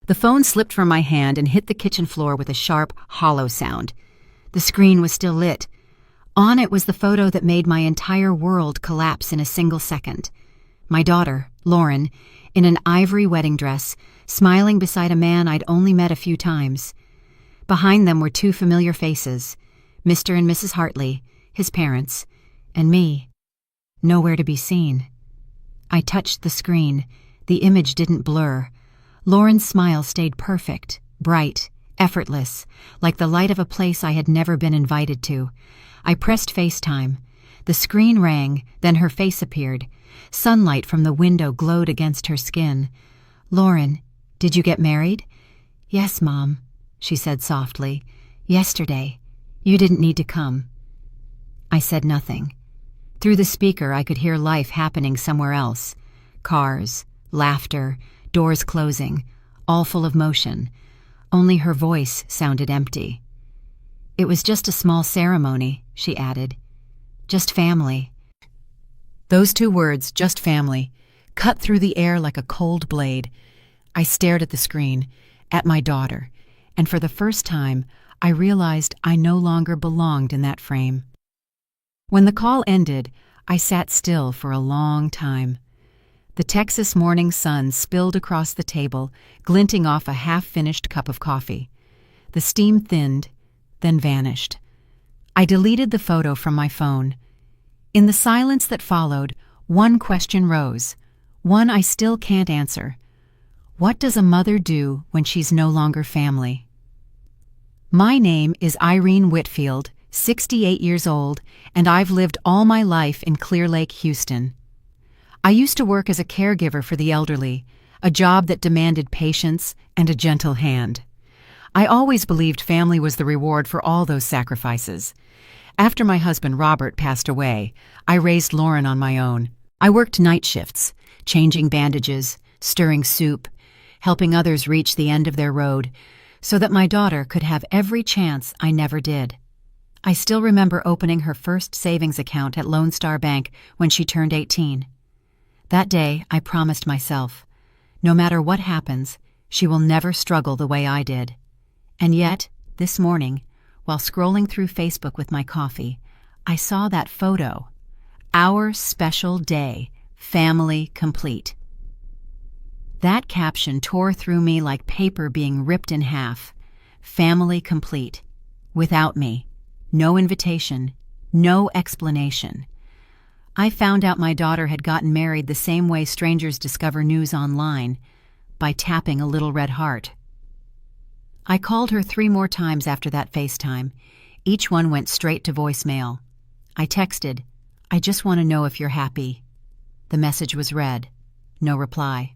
The phone slipped from my hand and hit the kitchen floor with a sharp, hollow sound. The screen was still lit. On it was the photo that made my entire world collapse in a single second. My daughter, Lauren, in an ivory wedding dress, smiling beside a man I'd only met a few times. Behind them were two familiar faces, Mr. and Mrs. Hartley, his parents, and me. Nowhere to be seen. I touched the screen. The image didn't blur. Lauren's smile stayed perfect, bright, effortless, like the light of a place I had never been invited to. I pressed FaceTime. The screen rang, then her face appeared. Sunlight from the window glowed against her skin. "Lauren, did you get married?" "Yes, Mom," she said softly. "Yesterday. You didn't need to come." I said nothing. Through the speaker, I could hear life happening somewhere else. Cars, laughter, doors closing, all full of motion. Only her voice sounded empty. "It was just a small ceremony," she added. "Just family." Those two words, just family, cut through the air like a cold blade. I stared at the screen, at my daughter, and for the first time, I realized I no longer belonged in that frame. When the call ended, I sat still for a long time. The Texas morning sun spilled across the table, glinting off a half-finished cup of coffee. The steam thinned, then vanished. I deleted the photo from my phone. In the silence that followed, one question rose, one I still can't answer. What does a mother do when she's no longer family? My name is Irene Whitfield, 68 years old, and I've lived all my life in Clear Lake, Houston. I used to work as a caregiver for the elderly, a job that demanded patience and a gentle hand. I always believed family was the reward for all those sacrifices. After my husband Robert passed away, I raised Lauren on my own. I worked night shifts, changing bandages, stirring soup, helping others reach the end of their road, so that my daughter could have every chance I never did. I still remember opening her first savings account at Lone Star Bank when she turned 18. That day, I promised myself, no matter what happens, she will never struggle the way I did. And yet, this morning, while scrolling through Facebook with my coffee, I saw that photo. Our special day, family complete. That caption tore through me like paper being ripped in half. Family complete. Without me. No invitation. No explanation. I found out my daughter had gotten married the same way strangers discover news online, by tapping a little red heart. I called her 3 more times after that FaceTime. Each one went straight to voicemail. I texted, "I just want to know if you're happy." The message was read. No reply.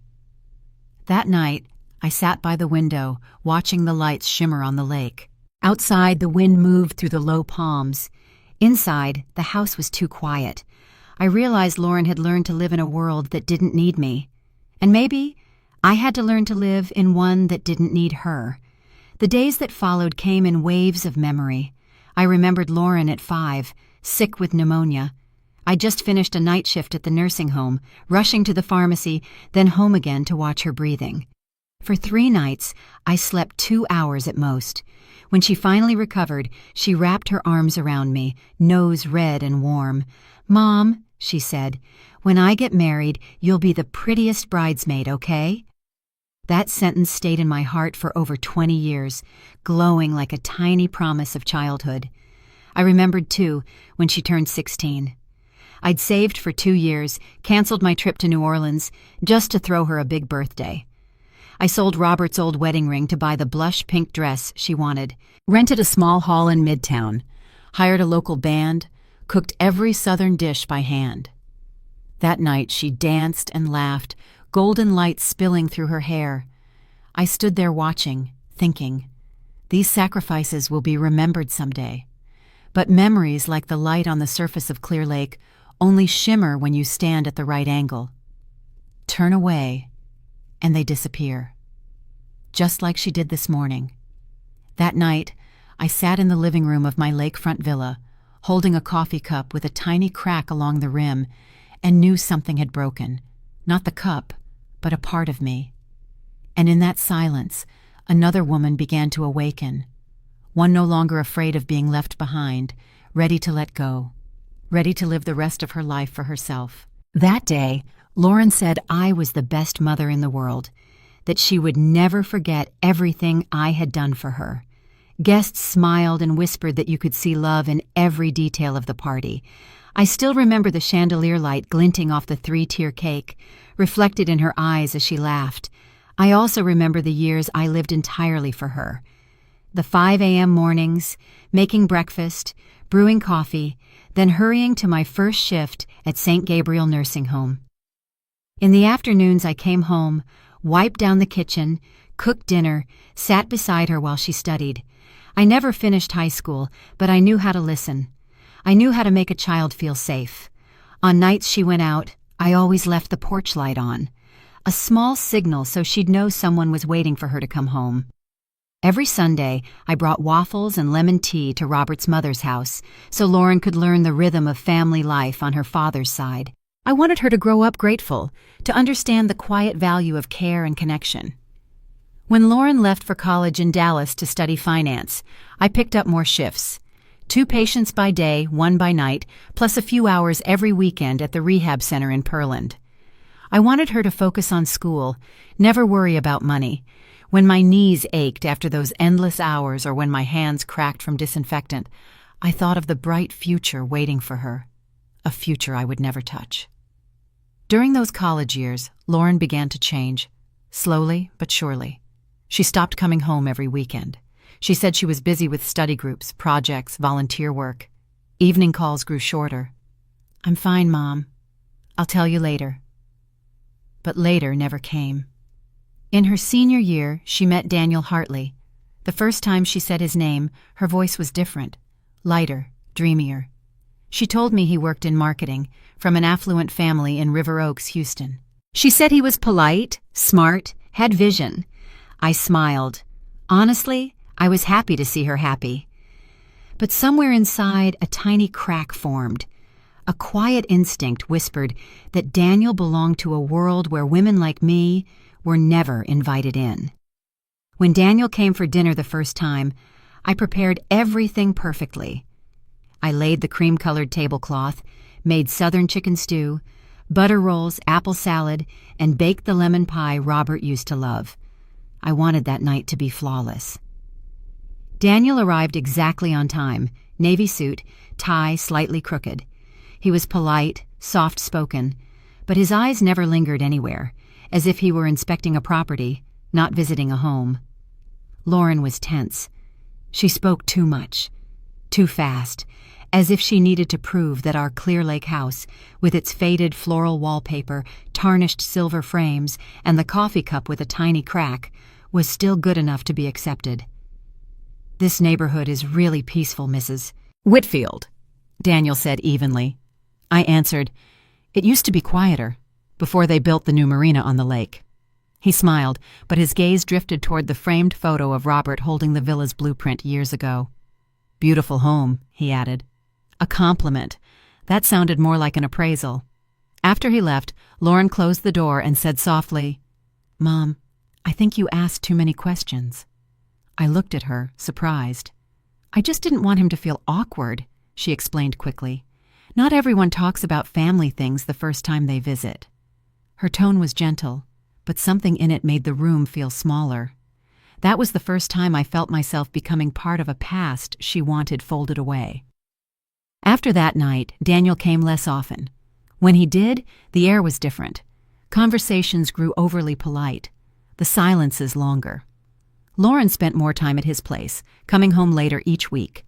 That night, I sat by the window, watching the lights shimmer on the lake. Outside, the wind moved through the low palms. Inside, the house was too quiet. I realized Lauren had learned to live in a world that didn't need me. And maybe I had to learn to live in one that didn't need her. The days that followed came in waves of memory. I remembered Lauren at 5, sick with pneumonia. I'd just finished a night shift at the nursing home, rushing to the pharmacy, then home again to watch her breathing. For 3 nights, I slept 2 hours at most. When she finally recovered, she wrapped her arms around me, nose red and warm. "Mom," she said, "when I get married, you'll be the prettiest bridesmaid, okay?" That sentence stayed in my heart for over 20 years, glowing like a tiny promise of childhood. I remembered, too, when she turned 16. I'd saved for 2 years, canceled my trip to New Orleans, just to throw her a big birthday. I sold Robert's old wedding ring to buy the blush pink dress she wanted, rented a small hall in Midtown, hired a local band, cooked every Southern dish by hand. That night she danced and laughed, golden light spilling through her hair. I stood there watching, thinking, these sacrifices will be remembered someday. But memories, like the light on the surface of Clear Lake, only shimmer when you stand at the right angle. Turn away, and they disappear. Just like she did this morning. That night, I sat in the living room of my lakefront villa, holding a coffee cup with a tiny crack along the rim, and knew something had broken. Not the cup, but a part of me. And in that silence, another woman began to awaken, one no longer afraid of being left behind, ready to let go, ready to live the rest of her life for herself. That day, Lauren said I was the best mother in the world, that she would never forget everything I had done for her. Guests smiled and whispered that you could see love in every detail of the party. I still remember the chandelier light glinting off the 3-tier cake, reflected in her eyes as she laughed. I also remember the years I lived entirely for her. The 5 a.m. mornings, making breakfast, brewing coffee, then hurrying to my first shift at St. Gabriel Nursing Home. In the afternoons I came home, wiped down the kitchen, cooked dinner, sat beside her while she studied. I never finished high school, but I knew how to listen. I knew how to make a child feel safe. On nights she went out, I always left the porch light on. A small signal so she'd know someone was waiting for her to come home. Every Sunday, I brought waffles and lemon tea to Robert's mother's house so Lauren could learn the rhythm of family life on her father's side. I wanted her to grow up grateful, to understand the quiet value of care and connection. When Lauren left for college in Dallas to study finance, I picked up more shifts. 2 patients by day, 1 by night, plus a few hours every weekend at the rehab center in Pearland. I wanted her to focus on school, never worry about money. When my knees ached after those endless hours or when my hands cracked from disinfectant, I thought of the bright future waiting for her, a future I would never touch. During those college years, Lauren began to change, slowly but surely. She stopped coming home every weekend. She said she was busy with study groups, projects, volunteer work. Evening calls grew shorter. "I'm fine, Mom. I'll tell you later." But later never came. In her senior year, she met Daniel Hartley. The first time she said his name, her voice was different, lighter, dreamier. She told me he worked in marketing, from an affluent family in River Oaks, Houston. She said he was polite, smart, had vision. I smiled. Honestly, I was happy to see her happy. But somewhere inside, a tiny crack formed. A quiet instinct whispered that Daniel belonged to a world where women like me were never invited in. When Daniel came for dinner the first time, I prepared everything perfectly. I laid the cream-colored tablecloth, made southern chicken stew, butter rolls, apple salad, and baked the lemon pie Robert used to love. I wanted that night to be flawless. Daniel arrived exactly on time, navy suit, tie slightly crooked. He was polite, soft-spoken, but his eyes never lingered anywhere, as if he were inspecting a property, not visiting a home. Lauren was tense. She spoke too much, too fast, as if she needed to prove that our Clear Lake house, with its faded floral wallpaper, tarnished silver frames, and the coffee cup with a tiny crack, was still good enough to be accepted. "This neighborhood is really peaceful, Mrs. Whitfield," Daniel said evenly. I answered, "It used to be quieter, before they built the new marina on the lake." He smiled, but his gaze drifted toward the framed photo of Robert holding the villa's blueprint years ago. "Beautiful home," he added. A compliment. That sounded more like an appraisal. After he left, Lauren closed the door and said softly, "Mom, I think you asked too many questions." I looked at her, surprised. "I just didn't want him to feel awkward," she explained quickly. "Not everyone talks about family things the first time they visit." Her tone was gentle, but something in it made the room feel smaller. That was the first time I felt myself becoming part of a past she wanted folded away. After that night, Daniel came less often. When he did, the air was different. Conversations grew overly polite, the silences longer. Lauren spent more time at his place, coming home later each week.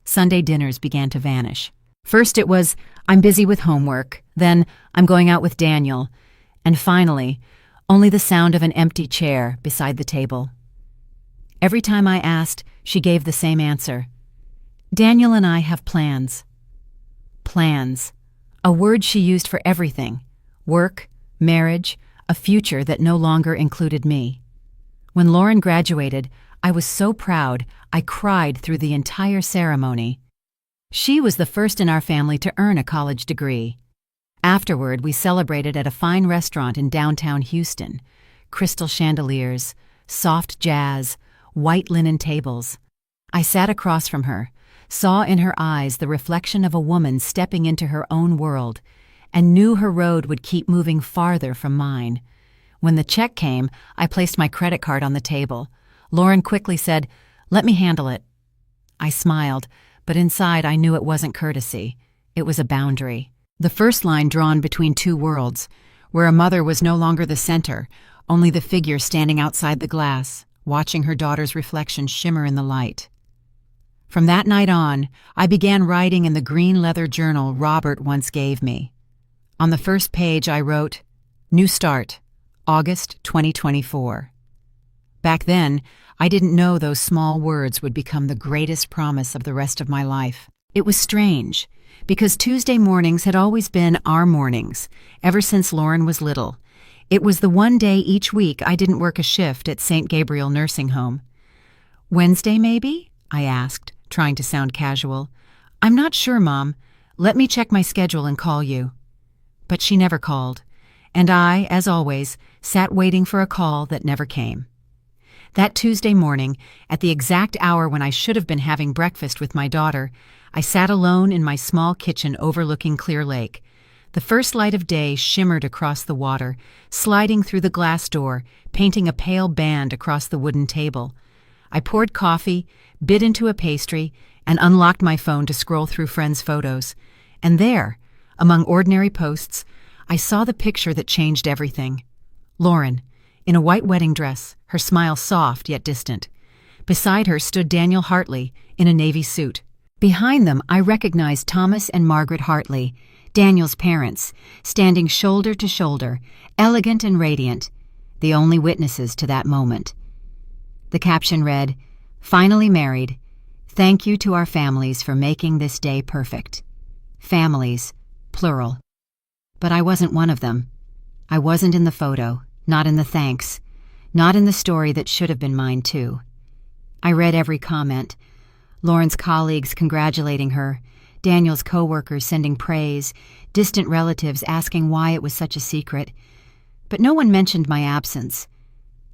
Sunday dinners began to vanish. First it was, "I'm busy with homework," then, "I'm going out with Daniel," and finally, only the sound of an empty chair beside the table. Every time I asked, she gave the same answer. "Daniel and I have plans." Plans. A word she used for everything. Work, marriage, a future that no longer included me. When Lauren graduated, I was so proud I cried through the entire ceremony. She was the first in our family to earn a college degree. Afterward, we celebrated at a fine restaurant in downtown Houston. crystal chandeliers, soft jazz, white linen tables. I sat across from her, saw in her eyes the reflection of a woman stepping into her own world, and knew her road would keep moving farther from mine. When the check came, I placed my credit card on the table. Lauren quickly said, "Let me handle it." I smiled, but inside I knew it wasn't courtesy. It was a boundary. The first line drawn between two worlds, where a mother was no longer the center, only the figure standing outside the glass, watching her daughter's reflection shimmer in the light. From that night on, I began writing in the green leather journal Robert once gave me. On the first page I wrote, "New start, August 2024. Back then, I didn't know those small words would become the greatest promise of the rest of my life. It was strange, because Tuesday mornings had always been our mornings, ever since Lauren was little. It was the one day each week I didn't work a shift at St. Gabriel Nursing Home. "Wednesday, maybe?" I asked, trying to sound casual. "I'm not sure, Mom. Let me check my schedule and call you." But she never called, and I, as always, sat waiting for a call that never came. That Tuesday morning, at the exact hour when I should have been having breakfast with my daughter, I sat alone in my small kitchen overlooking Clear Lake. The first light of day shimmered across the water, sliding through the glass door, painting a pale band across the wooden table. I poured coffee, bit into a pastry, and unlocked my phone to scroll through friends' photos. And there, among ordinary posts, I saw the picture that changed everything. Lauren, in a white wedding dress, her smile soft yet distant. Beside her stood Daniel Hartley, in a navy suit. Behind them, I recognized Thomas and Margaret Hartley, Daniel's parents, standing shoulder to shoulder, elegant and radiant, the only witnesses to that moment. The caption read, "Finally married. Thank you to our families for making this day perfect." Families, plural. But I wasn't one of them. I wasn't in the photo, not in the thanks, not in the story that should have been mine too. I read every comment. Lauren's colleagues congratulating her, Daniel's coworkers sending praise, distant relatives asking why it was such a secret. But no one mentioned my absence,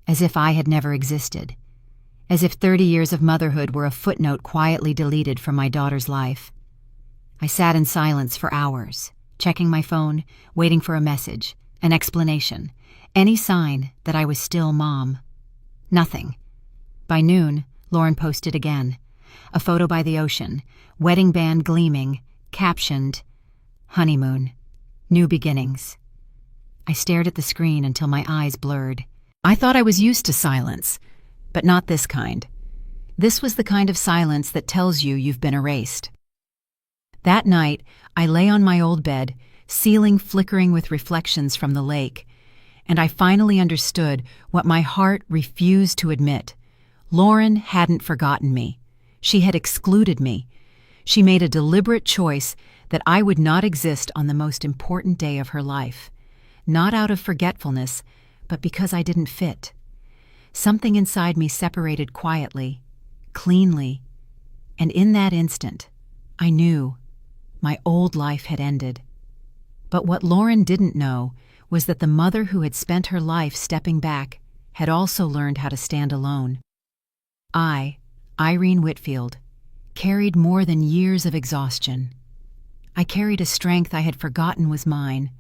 as if I had never existed, as if 30 years of motherhood were a footnote quietly deleted from my daughter's life. I sat in silence for hours, checking my phone, waiting for a message, an explanation, any sign that I was still Mom. Nothing. By noon, Lauren posted again. A photo by the ocean, wedding band gleaming, captioned, "Honeymoon, new beginnings." I stared at the screen until my eyes blurred. I thought I was used to silence, but not this kind. This was the kind of silence that tells you you've been erased. That night, I lay on my old bed, ceiling flickering with reflections from the lake, and I finally understood what my heart refused to admit. Lauren hadn't forgotten me. She had excluded me. She made a deliberate choice that I would not exist on the most important day of her life, not out of forgetfulness, but because I didn't fit. Something inside me separated quietly, cleanly, and in that instant, I knew my old life had ended. But what Lauren didn't know was that the mother who had spent her life stepping back had also learned how to stand alone. I, Irene Whitfield, carried more than years of exhaustion. I carried a strength I had forgotten was mine,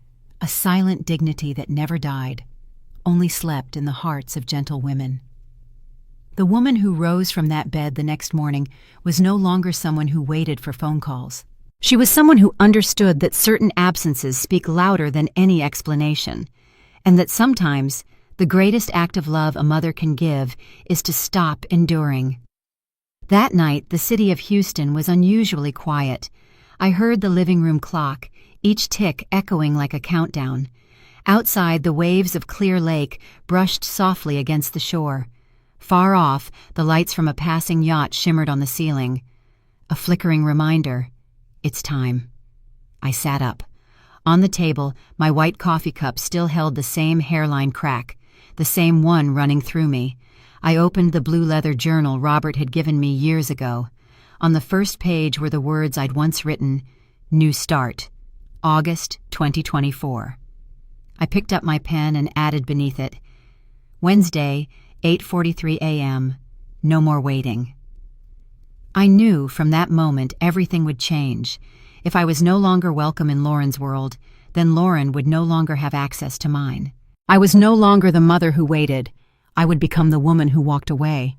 a silent dignity that never died, only slept in the hearts of gentle women. The woman who rose from that bed the next morning was no longer someone who waited for phone calls. She was someone who understood that certain absences speak louder than any explanation, and that sometimes the greatest act of love a mother can give is to stop enduring. That night, the city of Houston was unusually quiet. I heard the living room clock, each tick echoing like a countdown. Outside, the waves of Clear Lake brushed softly against the shore. Far off, the lights from a passing yacht shimmered on the ceiling. A flickering reminder. It's time. I sat up. On the table, my white coffee cup still held the same hairline crack, the same one running through me. I opened the blue leather journal Robert had given me years ago. On the first page were the words I'd once written, "New start, August 2024. I picked up my pen and added beneath it, Wednesday, 8:43 a.m. No more waiting. I knew from that moment everything would change. If I was no longer welcome in Lauren's world, then Lauren would no longer have access to mine. I was no longer the mother who waited. I would become the woman who walked away.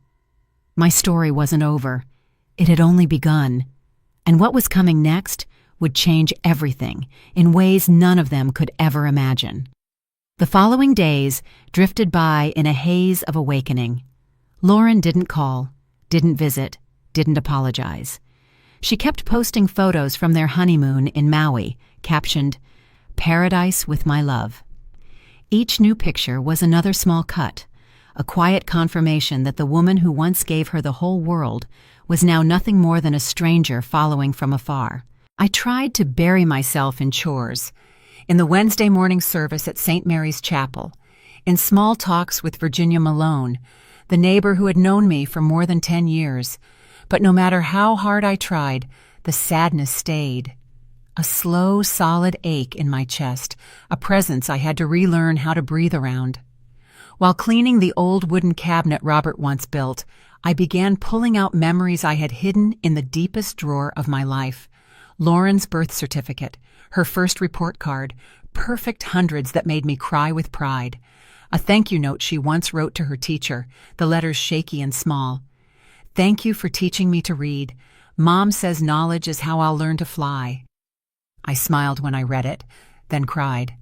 My story wasn't over. It had only begun. And what was coming next would change everything in ways none of them could ever imagine. The following days drifted by in a haze of awakening. Lauren didn't call, didn't visit, didn't apologize. She kept posting photos from their honeymoon in Maui, captioned, "Paradise with my love." Each new picture was another small cut, a quiet confirmation that the woman who once gave her the whole world was now nothing more than a stranger following from afar. I tried to bury myself in chores, in the Wednesday morning service at St. Mary's Chapel, in small talks with Virginia Malone, the neighbor who had known me for more than 10 years. But no matter how hard I tried, the sadness stayed. A slow, solid ache in my chest, a presence I had to relearn how to breathe around. While cleaning the old wooden cabinet Robert once built, I began pulling out memories I had hidden in the deepest drawer of my life. Lauren's birth certificate, her first report card, perfect hundreds that made me cry with pride. A thank you note she once wrote to her teacher, the letters shaky and small. "Thank you for teaching me to read. Mom says knowledge is how I'll learn to fly." I smiled when I read it, then cried.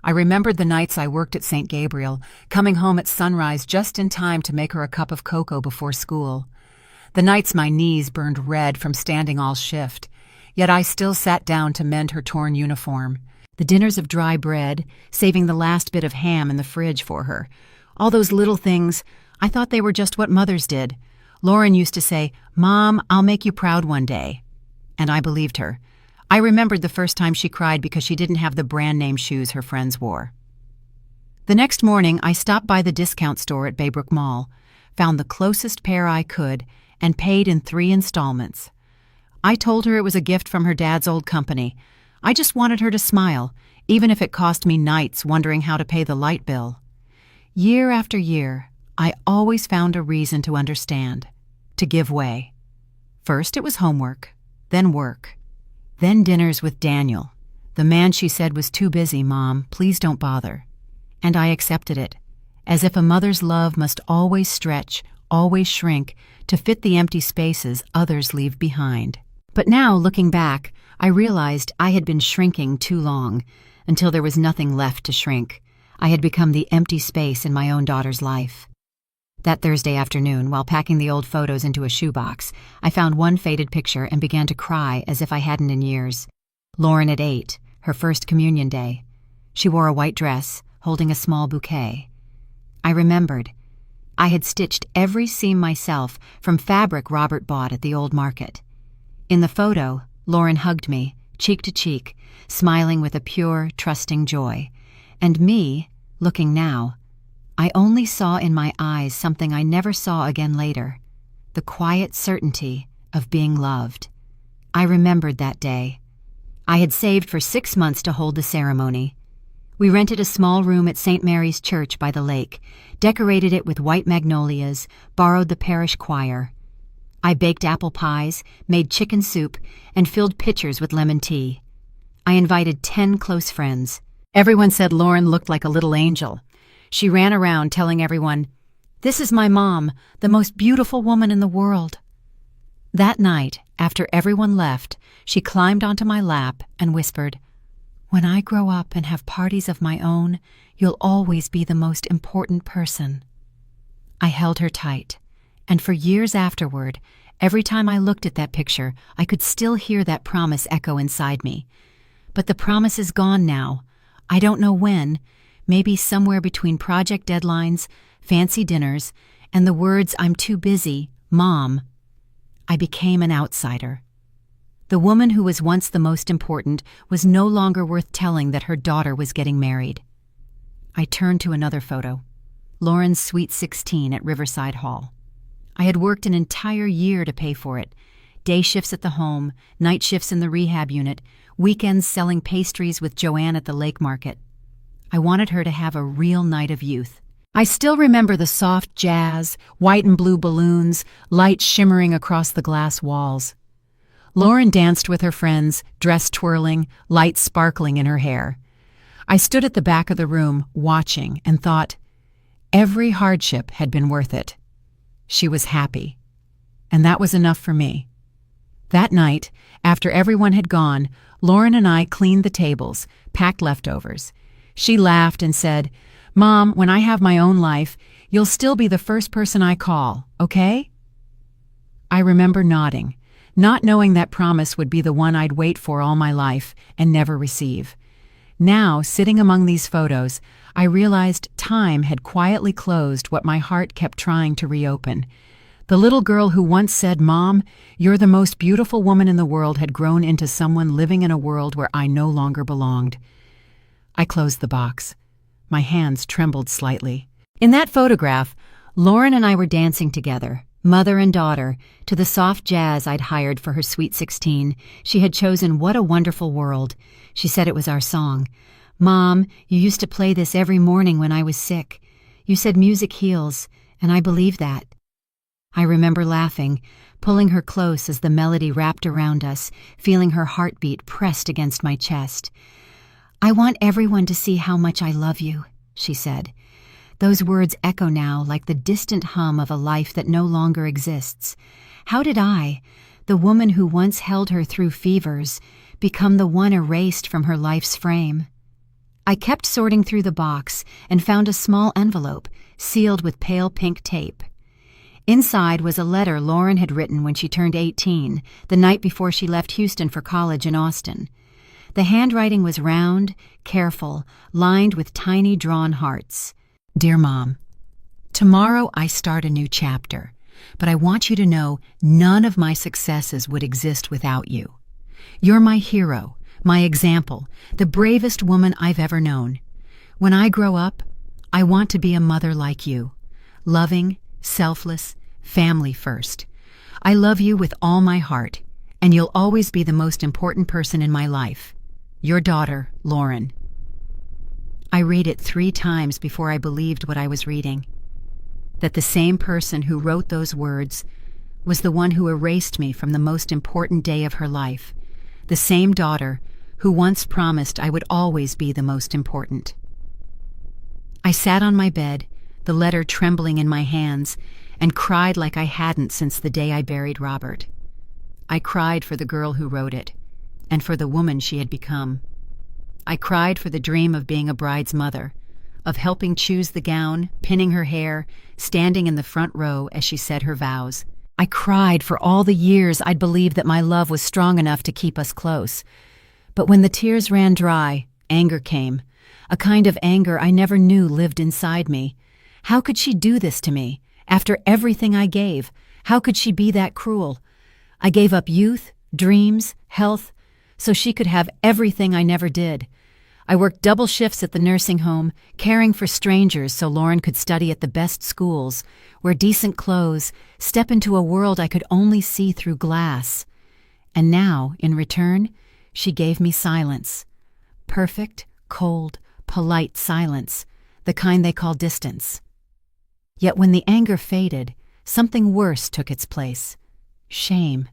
I remembered the nights I worked at St. Gabriel, coming home at sunrise just in time to make her a cup of cocoa before school. The nights my knees burned red from standing all shift, yet I still sat down to mend her torn uniform. The dinners of dry bread, saving the last bit of ham in the fridge for her. All those little things, I thought they were just what mothers did. Lauren used to say, "Mom, I'll make you proud one day." And I believed her. I remembered the first time she cried because she didn't have the brand name shoes her friends wore. The next morning, I stopped by the discount store at Baybrook Mall, found the closest pair I could, and paid in 3 installments. I told her it was a gift from her dad's old company. I just wanted her to smile, even if it cost me nights wondering how to pay the light bill. Year after year, I always found a reason to understand, to give way. First it was homework, then work, then dinners with Daniel, the man she said was too busy. "Mom, please don't bother." And I accepted it, as if a mother's love must always stretch, always shrink, to fit the empty spaces others leave behind. But now, looking back, I realized I had been shrinking too long, until there was nothing left to shrink. I had become the empty space in my own daughter's life. That Thursday afternoon, while packing the old photos into a shoebox, I found one faded picture and began to cry as if I hadn't in years. Lauren at 8, her first communion day. She wore a white dress, holding a small bouquet. I remembered. I had stitched every seam myself from fabric Robert bought at the old market. In the photo, Lauren hugged me, cheek to cheek, smiling with a pure, trusting joy. And me, looking now, I only saw in my eyes something I never saw again later, the quiet certainty of being loved. I remembered that day. I had saved for 6 months to hold the ceremony. We rented a small room at St. Mary's Church by the lake, decorated it with white magnolias, borrowed the parish choir. I baked apple pies, made chicken soup, and filled pitchers with lemon tea. I invited 10 close friends. Everyone said Lauren looked like a little angel. She ran around telling everyone, "This is my mom, the most beautiful woman in the world." That night, after everyone left, she climbed onto my lap and whispered, "When I grow up and have parties of my own, you'll always be the most important person." I held her tight, and for years afterward, every time I looked at that picture, I could still hear that promise echo inside me. But the promise is gone now. I don't know when, maybe somewhere between project deadlines, fancy dinners, and the words "I'm too busy, Mom." I became an outsider. The woman who was once the most important was no longer worth telling that her daughter was getting married. I turned to another photo, Lauren's Sweet 16 at Riverside Hall. I had worked an entire year to pay for it. Day shifts at the home, night shifts in the rehab unit, weekends selling pastries with Joanne at the lake market. I wanted her to have a real night of youth. I still remember the soft jazz, white and blue balloons, light shimmering across the glass walls. Lauren danced with her friends, dress twirling, light sparkling in her hair. I stood at the back of the room, watching, and thought, every hardship had been worth it. She was happy. And that was enough for me. That night, after everyone had gone, Lauren and I cleaned the tables, packed leftovers. She laughed and said, "Mom, when I have my own life, you'll still be the first person I call, okay?" I remember nodding, not knowing that promise would be the one I'd wait for all my life and never receive. Now, sitting among these photos, I realized time had quietly closed what my heart kept trying to reopen. The little girl who once said, "Mom, you're the most beautiful woman in the world," had grown into someone living in a world where I no longer belonged. I closed the box. My hands trembled slightly. In that photograph, Lauren and I were dancing together, mother and daughter, to the soft jazz I'd hired for her Sweet 16. She had chosen "What a Wonderful World." She said it was our song. "Mom, you used to play this every morning when I was sick. You said music heals, and I believe that." I remember laughing, pulling her close as the melody wrapped around us, feeling her heartbeat pressed against my chest. "I want everyone to see how much I love you," she said. Those words echo now like the distant hum of a life that no longer exists. How did I, the woman who once held her through fevers, become the one erased from her life's frame? I kept sorting through the box and found a small envelope, sealed with pale pink tape. Inside was a letter Lauren had written when she turned 18, the night before she left Houston for college in Austin. The handwriting was round, careful, lined with tiny drawn hearts. "Dear Mom, tomorrow I start a new chapter, but I want you to know none of my successes would exist without you. You're my hero, my example, the bravest woman I've ever known. When I grow up, I want to be a mother like you, loving, selfless, family first. I love you with all my heart, and you'll always be the most important person in my life. Your daughter, Lauren." I read it 3 times before I believed what I was reading. That the same person who wrote those words was the one who erased me from the most important day of her life. The same daughter who once promised I would always be the most important. I sat on my bed, the letter trembling in my hands, and cried like I hadn't since the day I buried Robert. I cried for the girl who wrote it, and for the woman she had become. I cried for the dream of being a bride's mother, of helping choose the gown, pinning her hair, standing in the front row as she said her vows. I cried for all the years I'd believed that my love was strong enough to keep us close. But when the tears ran dry, anger came, a kind of anger I never knew lived inside me. How could she do this to me? After everything I gave, how could she be that cruel? I gave up youth, dreams, health, so she could have everything I never did. I worked double shifts at the nursing home, caring for strangers so Lauren could study at the best schools, wear decent clothes, step into a world I could only see through glass. And now, in return, she gave me silence. Perfect, cold, polite silence, the kind they call distance. Yet when the anger faded, something worse took its place. Shame.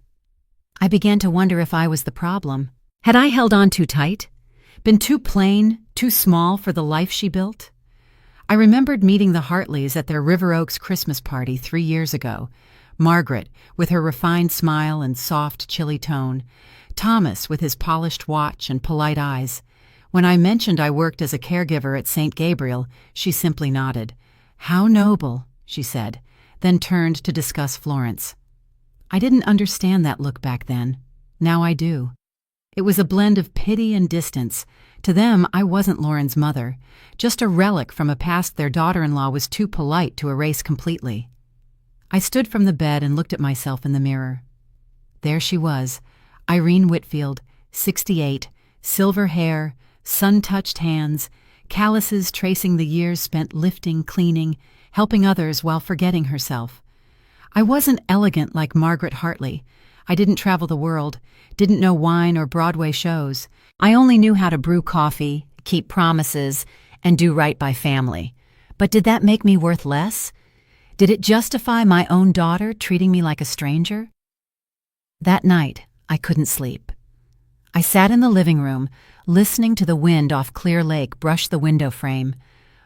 I began to wonder if I was the problem. Had I held on too tight? Been too plain, too small for the life she built? I remembered meeting the Hartleys at their River Oaks Christmas party 3 years ago. Margaret, with her refined smile and soft, chilly tone. Thomas, with his polished watch and polite eyes. When I mentioned I worked as a caregiver at St. Gabriel, she simply nodded. "How noble," she said, then turned to discuss Florence. I didn't understand that look back then. Now I do. It was a blend of pity and distance. To them, I wasn't Lauren's mother, just a relic from a past their daughter-in-law was too polite to erase completely. I stood from the bed and looked at myself in the mirror. There she was, Irene Whitfield, 68, silver hair, sun-touched hands, calluses tracing the years spent lifting, cleaning, helping others while forgetting herself. I wasn't elegant like Margaret Hartley. I didn't travel the world, didn't know wine or Broadway shows. I only knew how to brew coffee, keep promises, and do right by family. But did that make me worth less? Did it justify my own daughter treating me like a stranger? That night, I couldn't sleep. I sat in the living room, listening to the wind off Clear Lake brush the window frame.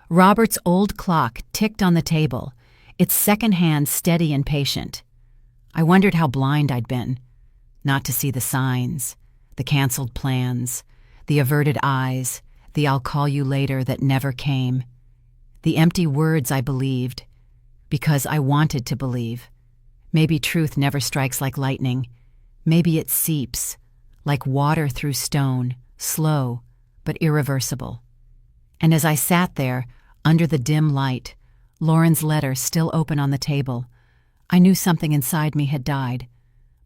Robert's old clock ticked on the table, its second hand steady and patient. I wondered how blind I'd been, not to see the signs, the canceled plans, the averted eyes, the "I'll call you later" that never came, the empty words I believed, because I wanted to believe. Maybe truth never strikes like lightning. Maybe it seeps, like water through stone, slow but irreversible. And as I sat there, under the dim light, Lauren's letter still open on the table, I knew something inside me had died.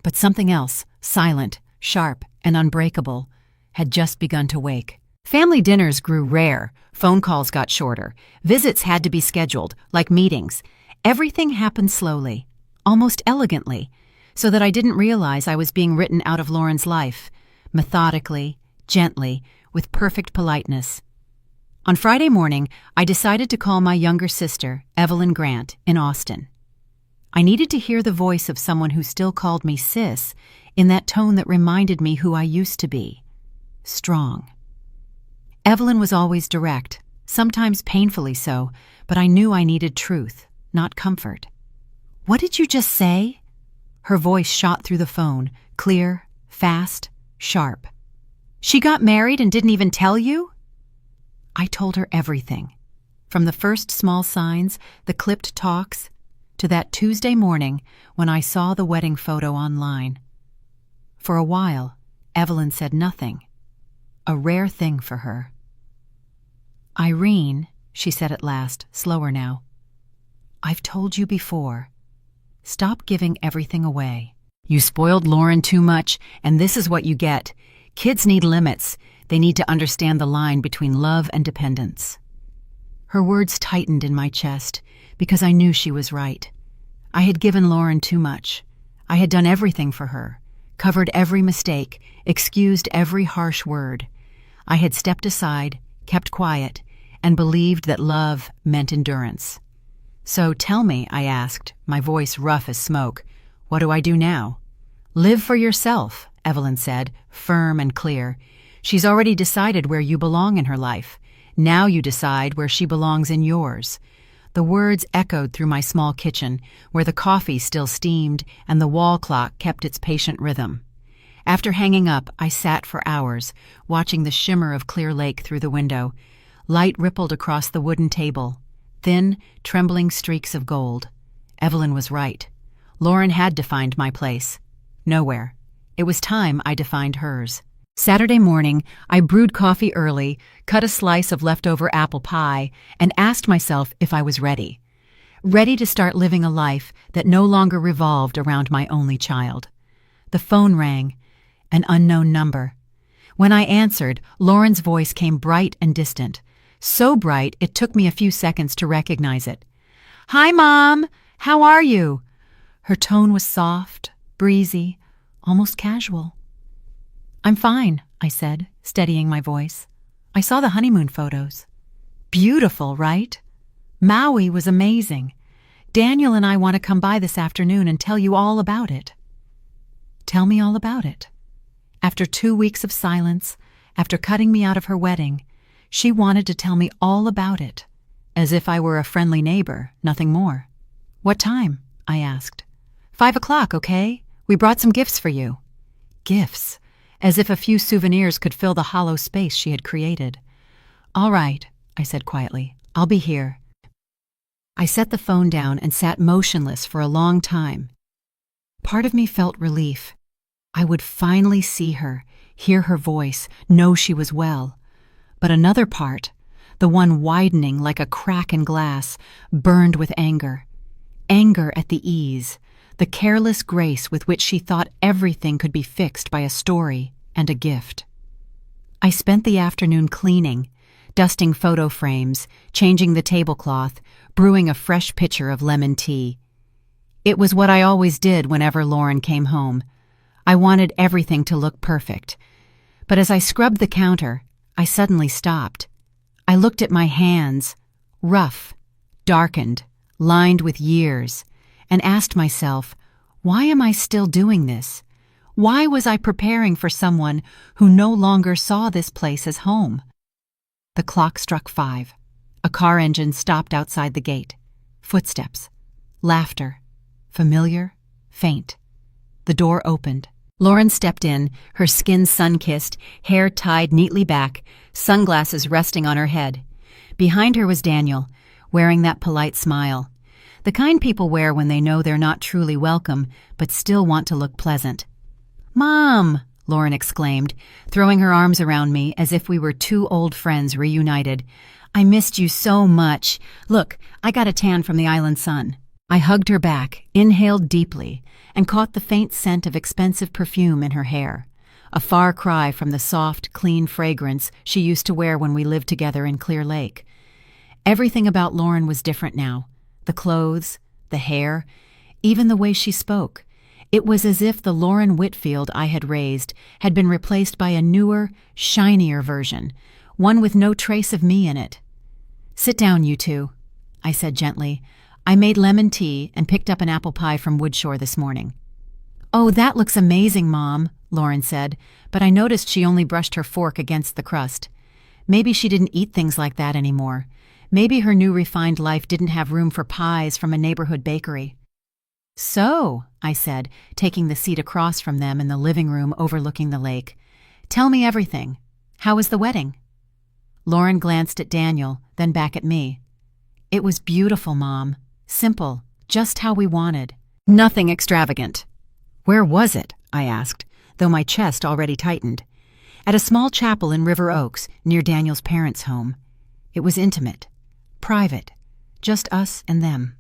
But something else, silent, sharp, and unbreakable, had just begun to wake. Family dinners grew rare, phone calls got shorter, visits had to be scheduled, like meetings. Everything happened slowly, almost elegantly, so that I didn't realize I was being written out of Lauren's life, methodically, gently, with perfect politeness. On Friday morning, I decided to call my younger sister, Evelyn Grant, in Austin. I needed to hear the voice of someone who still called me sis, in that tone that reminded me who I used to be. Strong. Evelyn was always direct, sometimes painfully so, but I knew I needed truth, not comfort. "What did you just say?" Her voice shot through the phone, clear, fast, sharp. "She got married and didn't even tell you?" I told her everything, from the first small signs, the clipped talks, to that Tuesday morning when I saw the wedding photo online. For a while, Evelyn said nothing, a rare thing for her. "Irene," she said at last, slower now, "I've told you before. Stop giving everything away. You spoiled Lauren too much, and this is what you get. Kids need limits. They need to understand the line between love and dependence." Her words tightened in my chest, because I knew she was right. I had given Lauren too much. I had done everything for her, covered every mistake, excused every harsh word. I had stepped aside, kept quiet, and believed that love meant endurance. "So tell me," I asked, my voice rough as smoke, "what do I do now?" "Live for yourself," Evelyn said, firm and clear. "She's already decided where you belong in her life. Now you decide where she belongs in yours." The words echoed through my small kitchen, where the coffee still steamed and the wall clock kept its patient rhythm. After hanging up, I sat for hours, watching the shimmer of Clear Lake through the window. Light rippled across the wooden table, thin, trembling streaks of gold. Evelyn was right. Lauren had defined my place. Nowhere. It was time I defined hers. Saturday morning, I brewed coffee early, cut a slice of leftover apple pie, and asked myself if I was ready. Ready to start living a life that no longer revolved around my only child. The phone rang, an unknown number. When I answered, Lauren's voice came bright and distant. So bright, it took me a few seconds to recognize it. "Hi, Mom! How are you?" Her tone was soft, breezy, almost casual. "I'm fine," I said, steadying my voice. "I saw the honeymoon photos. Beautiful, right? Maui was amazing. Daniel and I want to come by this afternoon and tell you all about it." Tell me all about it. After 2 weeks of silence, after cutting me out of her wedding, she wanted to tell me all about it, as if I were a friendly neighbor, nothing more. "What time?" I asked. 5 o'clock, okay? We brought some gifts for you." Gifts, as if a few souvenirs could fill the hollow space she had created. "All right," I said quietly. "I'll be here." I set the phone down and sat motionless for a long time. Part of me felt relief. I would finally see her, hear her voice, know she was well. But another part, the one widening like a crack in glass, burned with anger. Anger at the ease, the careless grace with which she thought everything could be fixed by a story and a gift. I spent the afternoon cleaning, dusting photo frames, changing the tablecloth, brewing a fresh pitcher of lemon tea. It was what I always did whenever Lauren came home. I wanted everything to look perfect. But as I scrubbed the counter, I suddenly stopped. I looked at my hands, rough, darkened, lined with years, and asked myself, why am I still doing this? Why was I preparing for someone who no longer saw this place as home? The clock struck 5. A car engine stopped outside the gate. Footsteps. Laughter. Familiar, faint. The door opened. Lauren stepped in, her skin sun-kissed, hair tied neatly back, sunglasses resting on her head. Behind her was Daniel, wearing that polite smile. The kind people wear when they know they're not truly welcome, but still want to look pleasant. "Mom!" Lauren exclaimed, throwing her arms around me as if we were two old friends reunited. "I missed you so much. Look, I got a tan from the island sun." I hugged her back, inhaled deeply, and caught the faint scent of expensive perfume in her hair, a far cry from the soft, clean fragrance she used to wear when we lived together in Clear Lake. Everything about Lauren was different now. The clothes, the hair, even the way she spoke. It was as if the Lauren Whitfield I had raised had been replaced by a newer, shinier version, one with no trace of me in it. "Sit down, you two," I said gently. "I made lemon tea and picked up an apple pie from Woodshore this morning." "Oh, that looks amazing, Mom," Lauren said, but I noticed she only brushed her fork against the crust. Maybe she didn't eat things like that anymore. Maybe her new refined life didn't have room for pies from a neighborhood bakery. "So," I said, taking the seat across from them in the living room overlooking the lake, "tell me everything. How was the wedding?" Lauren glanced at Daniel, then back at me. "It was beautiful, Mom. Simple, just how we wanted. Nothing extravagant." "Where was it?" I asked, though my chest already tightened. "At a small chapel in River Oaks, near Daniel's parents' home. It was intimate, private, just us and them.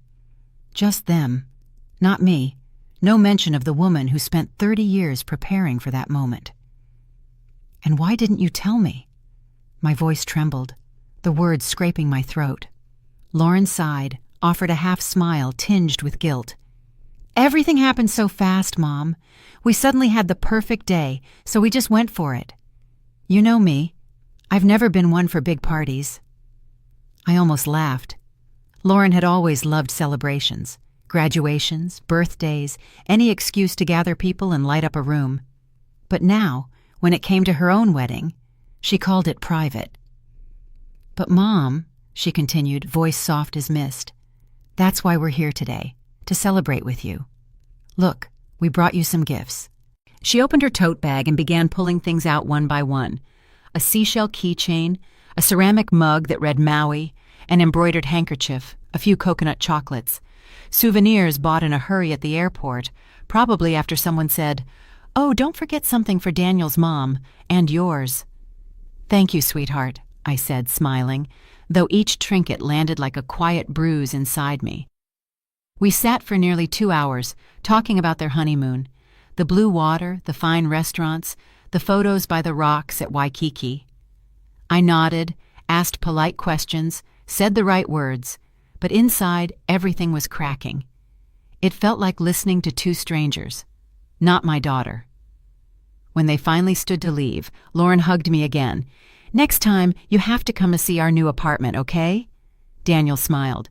Just them, not me. No mention of the woman who spent 30 years preparing for that moment." "And why didn't you tell me?" My voice trembled, the words scraping my throat. Lauren sighed, offered a half-smile tinged with guilt. "Everything happened so fast, Mom. We suddenly had the perfect day, so we just went for it. You know me. I've never been one for big parties." I almost laughed. Lauren had always loved celebrations, graduations, birthdays, any excuse to gather people and light up a room. But now, when it came to her own wedding, she called it private. "But Mom," she continued, voice soft as mist, "that's why we're here today, to celebrate with you. Look, we brought you some gifts." She opened her tote bag and began pulling things out one by one. A seashell keychain, a ceramic mug that read Maui, an embroidered handkerchief, a few coconut chocolates, souvenirs bought in a hurry at the airport, probably after someone said, "Oh, don't forget something for Daniel's mom, and yours." "Thank you, sweetheart," I said, smiling, though each trinket landed like a quiet bruise inside me. We sat for nearly 2 hours, talking about their honeymoon, the blue water, the fine restaurants, the photos by the rocks at Waikiki. I nodded, asked polite questions, said the right words, but inside everything was cracking. It felt like listening to two strangers, not my daughter. When they finally stood to leave, Lauren hugged me again. "Next time, you have to come to see our new apartment, okay?" Daniel smiled.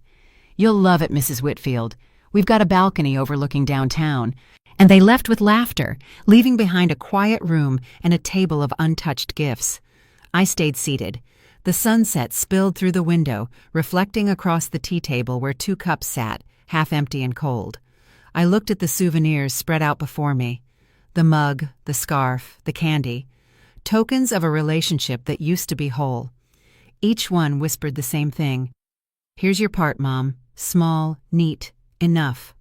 "You'll love it, Mrs. Whitfield. We've got a balcony overlooking downtown." And they left with laughter, leaving behind a quiet room and a table of untouched gifts. I stayed seated. The sunset spilled through the window, reflecting across the tea table where 2 cups sat, half empty and cold. I looked at the souvenirs spread out before me. The mug, the scarf, the candy. Tokens of a relationship that used to be whole. Each one whispered the same thing. "Here's your part, Mom. Small, neat, enough."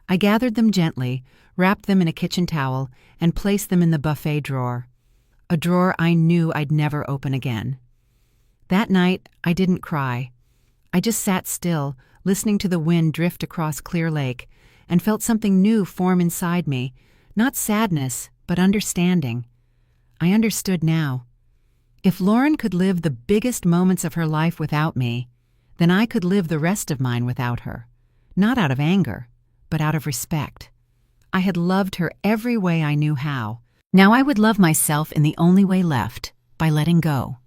I gathered them gently, wrapped them in a kitchen towel, and placed them in the buffet drawer. A drawer I knew I'd never open again. That night, I didn't cry. I just sat still, listening to the wind drift across Clear Lake, and felt something new form inside me, not sadness, but understanding. I understood now. If Lauren could live the biggest moments of her life without me, then I could live the rest of mine without her. Not out of anger, but out of respect. I had loved her every way I knew how. Now I would love myself in the only way left, by letting go.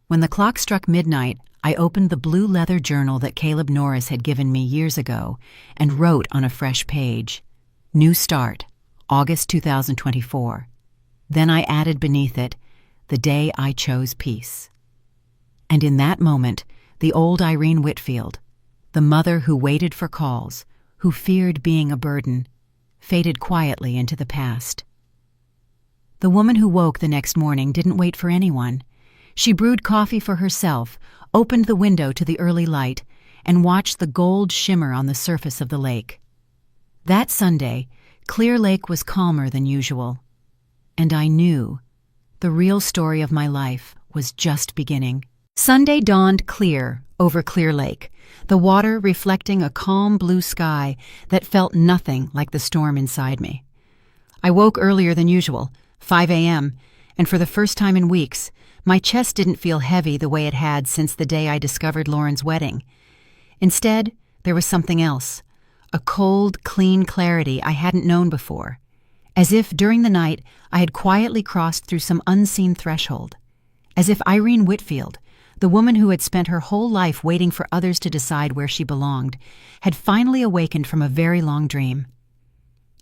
When the clock struck midnight, I opened the blue leather journal that Caleb Norris had given me years ago and wrote on a fresh page, "New start, August 2024. Then I added beneath it, "The day I chose peace." And in that moment, the old Irene Whitfield, the mother who waited for calls, who feared being a burden, faded quietly into the past. The woman who woke the next morning didn't wait for anyone. She brewed coffee for herself, opened the window to the early light, and watched the gold shimmer on the surface of the lake. That Sunday, Clear Lake was calmer than usual. And I knew the real story of my life was just beginning. Sunday dawned clear over Clear Lake, the water reflecting a calm blue sky that felt nothing like the storm inside me. I woke earlier than usual, 5 a.m., and for the first time in weeks, my chest didn't feel heavy the way it had since the day I discovered Lauren's wedding. Instead, there was something else, a cold, clean clarity I hadn't known before, as if during the night I had quietly crossed through some unseen threshold, as if Irene Whitfield, the woman who had spent her whole life waiting for others to decide where she belonged, had finally awakened from a very long dream.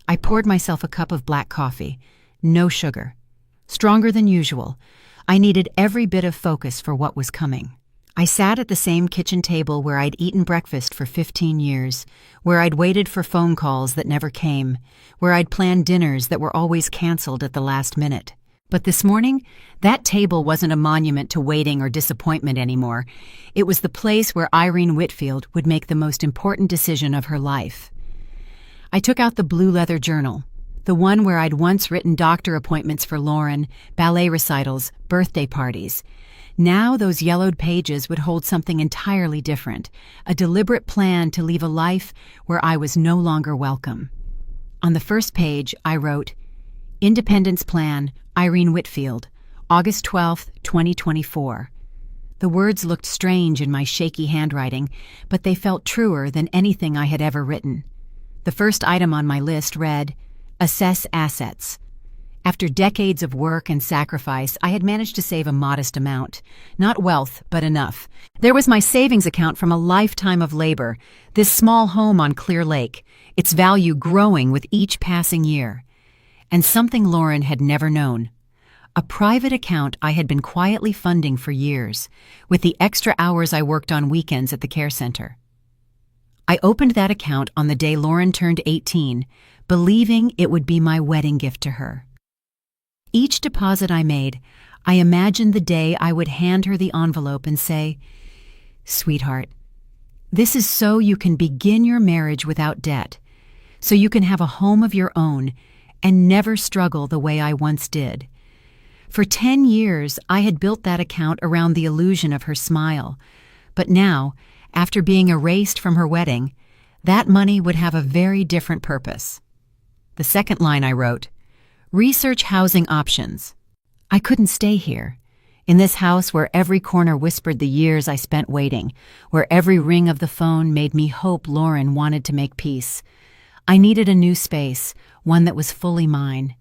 I poured myself a cup of black coffee, no sugar, stronger than usual. I needed every bit of focus for what was coming. I sat at the same kitchen table where I'd eaten breakfast for 15 years, where I'd waited for phone calls that never came, where I'd planned dinners that were always canceled at the last minute. But this morning, that table wasn't a monument to waiting or disappointment anymore. It was the place where Irene Whitfield would make the most important decision of her life. I took out the blue leather journal, the one where I'd once written doctor appointments for Lauren, ballet recitals, birthday parties. Now those yellowed pages would hold something entirely different, a deliberate plan to leave a life where I was no longer welcome. On the first page, I wrote, "Independence Plan, Irene Whitfield, August 12, 2024. The words looked strange in my shaky handwriting, but they felt truer than anything I had ever written. The first item on my list read, "Assess assets." After decades of work and sacrifice, I had managed to save a modest amount. Not wealth, but enough. There was my savings account from a lifetime of labor, this small home on Clear Lake, its value growing with each passing year. And something Lauren had never known. A private account I had been quietly funding for years, with the extra hours I worked on weekends at the care center. I opened that account on the day Lauren turned 18, believing it would be my wedding gift to her. Each deposit I made, I imagined the day I would hand her the envelope and say, "Sweetheart, this is so you can begin your marriage without debt, so you can have a home of your own and never struggle the way I once did." For 10 years, I had built that account around the illusion of her smile. But now, after being erased from her wedding, that money would have a very different purpose. The second line I wrote, "Research housing options." I couldn't stay here, in this house where every corner whispered the years I spent waiting, where every ring of the phone made me hope Lauren wanted to make peace. I needed a new space, one that was fully mine,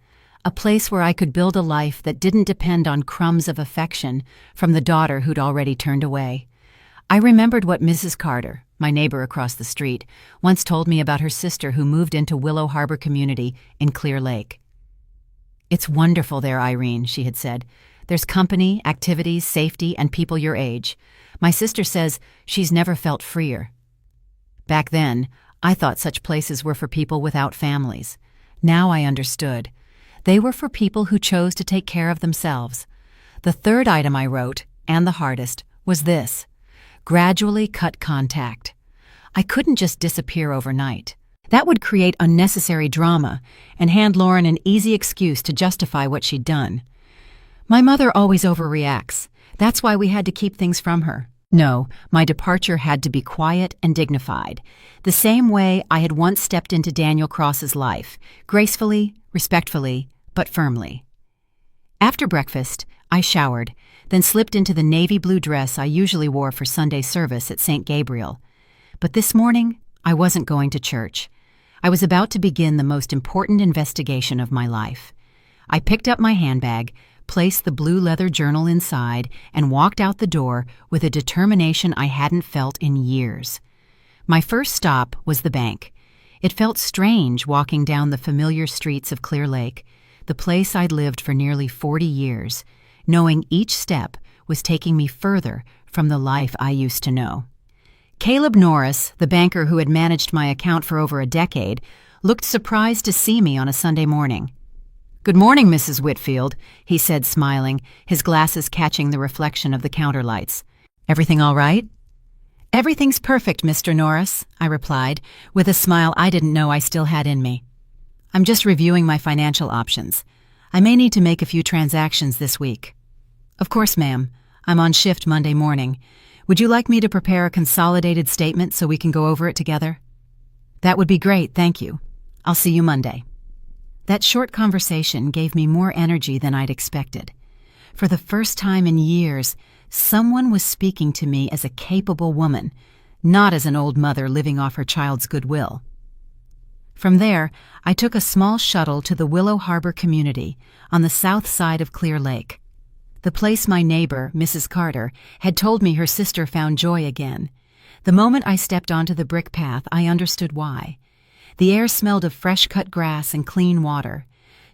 a place where I could build a life that didn't depend on crumbs of affection from the daughter who'd already turned away. I remembered what Mrs. Carter, my neighbor across the street, once told me about her sister who moved into Willow Harbor Community in Clear Lake. "It's wonderful there, Irene," she had said. "There's company, activities, safety, and people your age. My sister says she's never felt freer." Back then, I thought such places were for people without families. Now I understood. They were for people who chose to take care of themselves. The third item I wrote, and the hardest, was this: gradually cut contact. I couldn't just disappear overnight. That would create unnecessary drama and hand Lauren an easy excuse to justify what she'd done. My mother always overreacts. That's why we had to keep things from her. No, my departure had to be quiet and dignified, the same way I had once stepped into Daniel Cross's life, gracefully, respectfully, but firmly. After breakfast, I showered, then slipped into the navy blue dress I usually wore for Sunday service at St. Gabriel. But this morning, I wasn't going to church. I was about to begin the most important investigation of my life. I picked up my handbag, placed the blue leather journal inside, and walked out the door with a determination I hadn't felt in years. My first stop was the bank. It felt strange walking down the familiar streets of Clear Lake, the place I'd lived for nearly 40 years, knowing each step was taking me further from the life I used to know. Caleb Norris, the banker who had managed my account for over a decade, looked surprised to see me on a Sunday morning. "Good morning, Mrs. Whitfield," he said, smiling, his glasses catching the reflection of the counter lights. "Everything all right?" "Everything's perfect, Mr. Norris," I replied, with a smile I didn't know I still had in me. "I'm just reviewing my financial options. I may need to make a few transactions this week." "Of course, ma'am. I'm on shift Monday morning. Would you like me to prepare a consolidated statement so we can go over it together?" "That would be great, thank you. I'll see you Monday." That short conversation gave me more energy than I'd expected. For the first time in years, someone was speaking to me as a capable woman, not as an old mother living off her child's goodwill. From there, I took a small shuttle to the Willow Harbor community on the south side of Clear Lake. The place my neighbor, Mrs. Carter, had told me her sister found joy again. The moment I stepped onto the brick path, I understood why. The air smelled of fresh-cut grass and clean water.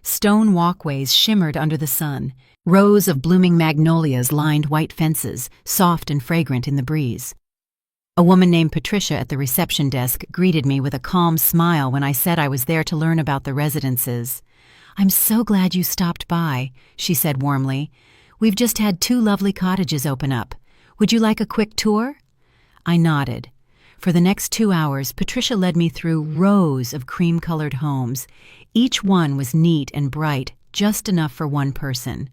Stone walkways shimmered under the sun. Rows of blooming magnolias lined white fences, soft and fragrant in the breeze. A woman named Patricia at the reception desk greeted me with a calm smile when I said I was there to learn about the residences. "I'm so glad you stopped by," she said warmly. "We've just had 2 lovely cottages open up. Would you like a quick tour?" I nodded. For the next 2 hours, Patricia led me through rows of cream-colored homes. Each one was neat and bright, just enough for one person.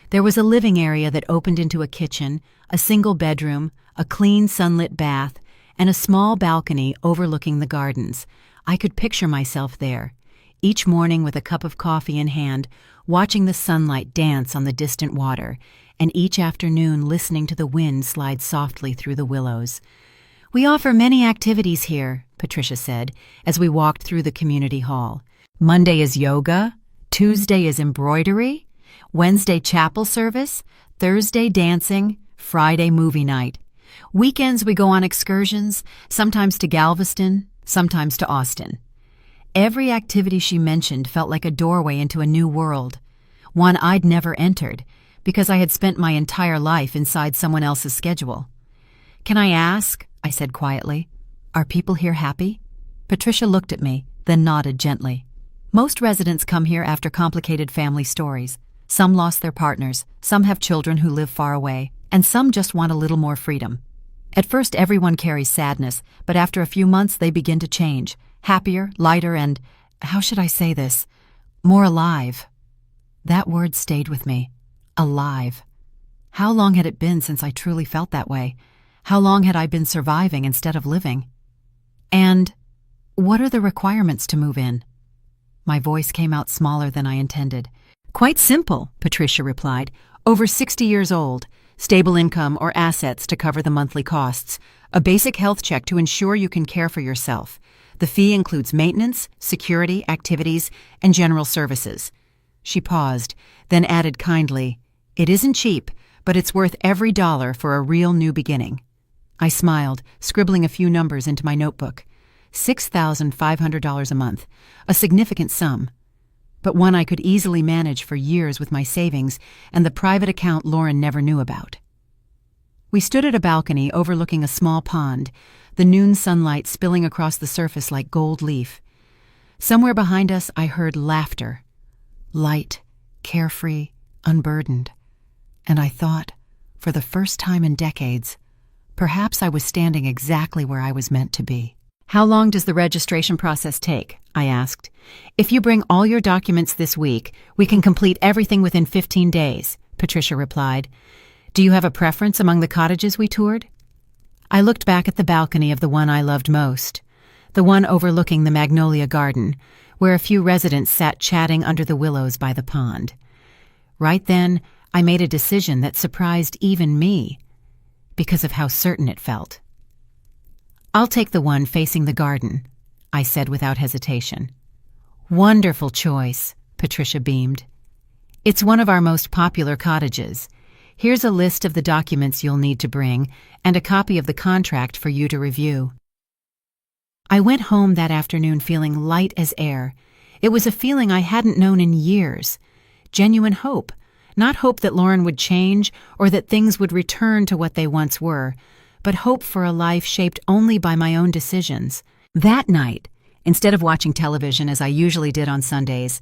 There was a living area that opened into a kitchen, a single bedroom, a clean sunlit bath, and a small balcony overlooking the gardens. I could picture myself there, each morning with a cup of coffee in hand, watching the sunlight dance on the distant water, and each afternoon listening to the wind slide softly through the willows. "We offer many activities here," Patricia said, as we walked through the community hall. "Monday is yoga, Tuesday is embroidery, Wednesday chapel service, Thursday dancing, Friday movie night. Weekends we go on excursions, sometimes to Galveston, sometimes to Austin." Every activity she mentioned felt like a doorway into a new world, one I'd never entered, because I had spent my entire life inside someone else's schedule. "Can I ask?" I said quietly. "Are people here happy?" Patricia looked at me, then nodded gently. "Most residents come here after complicated family stories. Some lost their partners, some have children who live far away, and some just want a little more freedom. At first everyone carries sadness, but after a few months they begin to change, happier, lighter, and, how should I say this, more alive." That word stayed with me. Alive. How long had it been since I truly felt that way? How long had I been surviving instead of living? "And what are the requirements to move in?" My voice came out smaller than I intended. "Quite simple," Patricia replied. "Over 60 years old, stable income or assets to cover the monthly costs, a basic health check to ensure you can care for yourself. The fee includes maintenance, security, activities, and general services." She paused, then added kindly, "It isn't cheap, but it's worth every dollar for a real new beginning." I smiled, scribbling a few numbers into my notebook. $6,500 a month, a significant sum, but one I could easily manage for years with my savings and the private account Lauren never knew about. We stood at a balcony overlooking a small pond, the noon sunlight spilling across the surface like gold leaf. Somewhere behind us I heard laughter, light, carefree, unburdened, and I thought, for the first time in decades, perhaps I was standing exactly where I was meant to be. "How long does the registration process take?" I asked. "If you bring all your documents this week, we can complete everything within 15 days, Patricia replied. "Do you have a preference among the cottages we toured?" I looked back at the balcony of the one I loved most, the one overlooking the Magnolia Garden, where a few residents sat chatting under the willows by the pond. Right then, I made a decision that surprised even me, because of how certain it felt. "I'll take the one facing the garden," I said without hesitation. "Wonderful choice," Patricia beamed. It's one of our most popular cottages. Here's a list of the documents you'll need to bring and a copy of the contract for you to review. I went home that afternoon feeling light as air. It was a feeling I hadn't known in years. Genuine hope. Not hope that Lauren would change or that things would return to what they once were, but hope for a life shaped only by my own decisions. That night, instead of watching television as I usually did on Sundays,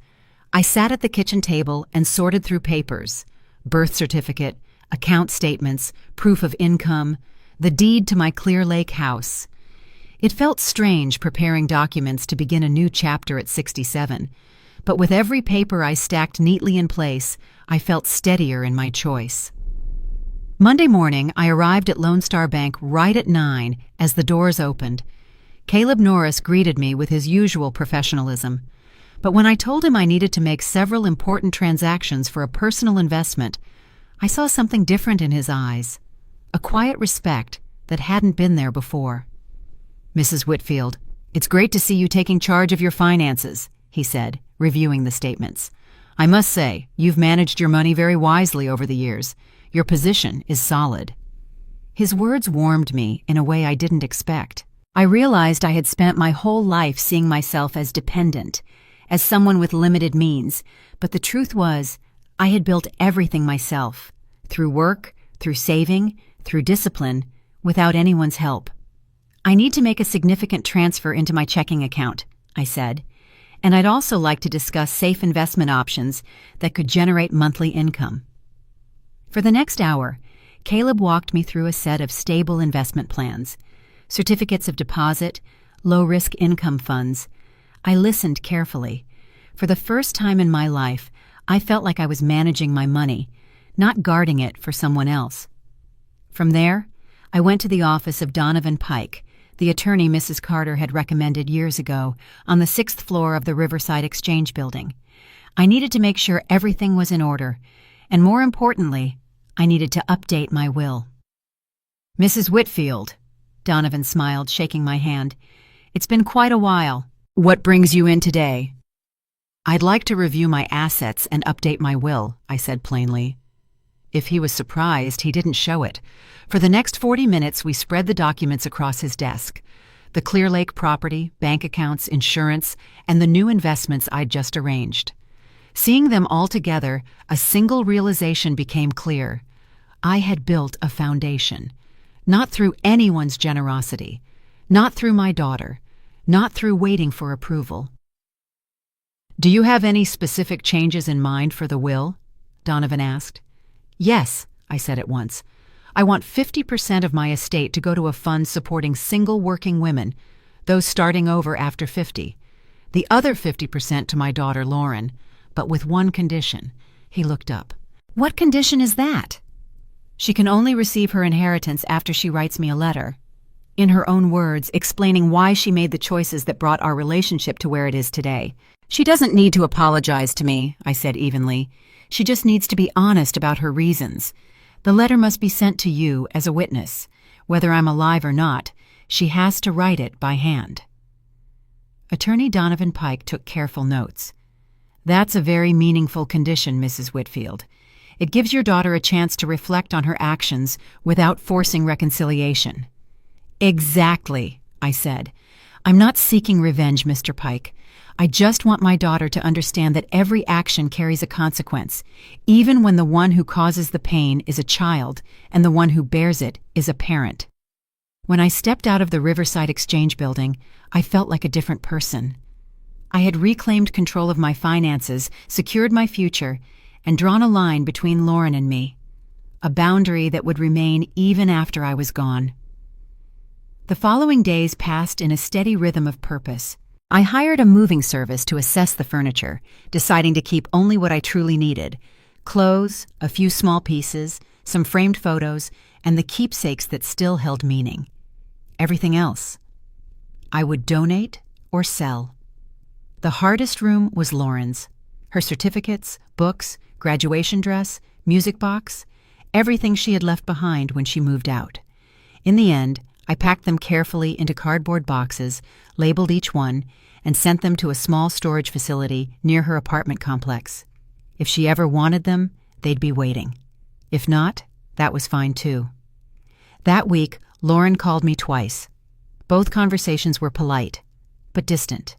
I sat at the kitchen table and sorted through papers: birth certificate, account statements, proof of income, the deed to my Clear Lake house. It felt strange preparing documents to begin a new chapter at 67, but with every paper I stacked neatly in place, I felt steadier in my choice. Monday morning, I arrived at Lone Star Bank right at 9 as the doors opened. Caleb Norris greeted me with his usual professionalism, but when I told him I needed to make several important transactions for a personal investment, I saw something different in his eyes, a quiet respect that hadn't been there before. "Mrs. Whitfield, it's great to see you taking charge of your finances," he said, reviewing the statements. "I must say, you've managed your money very wisely over the years. Your position is solid." His words warmed me in a way I didn't expect. I realized I had spent my whole life seeing myself as dependent, as someone with limited means, but the truth was, I had built everything myself, through work, through saving, through discipline, without anyone's help. "I need to make a significant transfer into my checking account," I said, "and I'd also like to discuss safe investment options that could generate monthly income." For the next hour, Caleb walked me through a set of stable investment plans, certificates of deposit, low-risk income funds. I listened carefully. For the first time in my life, I felt like I was managing my money, not guarding it for someone else. From there, I went to the office of Donovan Pike, the attorney Mrs. Carter had recommended years ago, on the 6th floor of the Riverside Exchange Building. I needed to make sure everything was in order, and more importantly, I needed to update my will. "Mrs. Whitfield," Donovan smiled, shaking my hand. "It's been quite a while. What brings you in today?" "I'd like to review my assets and update my will," I said plainly. If he was surprised, he didn't show it. For the next 40 minutes, we spread the documents across his desk. The Clear Lake property, bank accounts, insurance, and the new investments I'd just arranged. Seeing them all together, a single realization became clear. I had built a foundation. Not through anyone's generosity. Not through my daughter. Not through waiting for approval. "Do you have any specific changes in mind for the will?" Donovan asked. "Yes," I said at once. "I want 50% of my estate to go to a fund supporting single working women, those starting over after 50. The other 50% to my daughter Lauren, but with one condition." He looked up. "What condition is that?" "She can only receive her inheritance after she writes me a letter." In her own words, explaining why she made the choices that brought our relationship to where it is today. "She doesn't need to apologize to me," I said evenly. "She just needs to be honest about her reasons. The letter must be sent to you as a witness. Whether I'm alive or not, she has to write it by hand." Attorney Donovan Pike took careful notes. "That's a very meaningful condition, Mrs. Whitfield. It gives your daughter a chance to reflect on her actions without forcing reconciliation." "Exactly," I said. "I'm not seeking revenge, Mr. Pike. I just want my daughter to understand that every action carries a consequence, even when the one who causes the pain is a child and the one who bears it is a parent." When I stepped out of the Riverside Exchange Building, I felt like a different person. I had reclaimed control of my finances, secured my future, and drawn a line between Lauren and me, a boundary that would remain even after I was gone. The following days passed in a steady rhythm of purpose. I hired a moving service to assess the furniture, deciding to keep only what I truly needed: clothes, a few small pieces, some framed photos, and the keepsakes that still held meaning. Everything else I would donate or sell. The hardest room was Lauren's. Her certificates, books, graduation dress, music box, everything she had left behind when she moved out. In the end, I packed them carefully into cardboard boxes, labeled each one, and sent them to a small storage facility near her apartment complex. If she ever wanted them, they'd be waiting. If not, that was fine too. That week, Lauren called me twice. Both conversations were polite, but distant.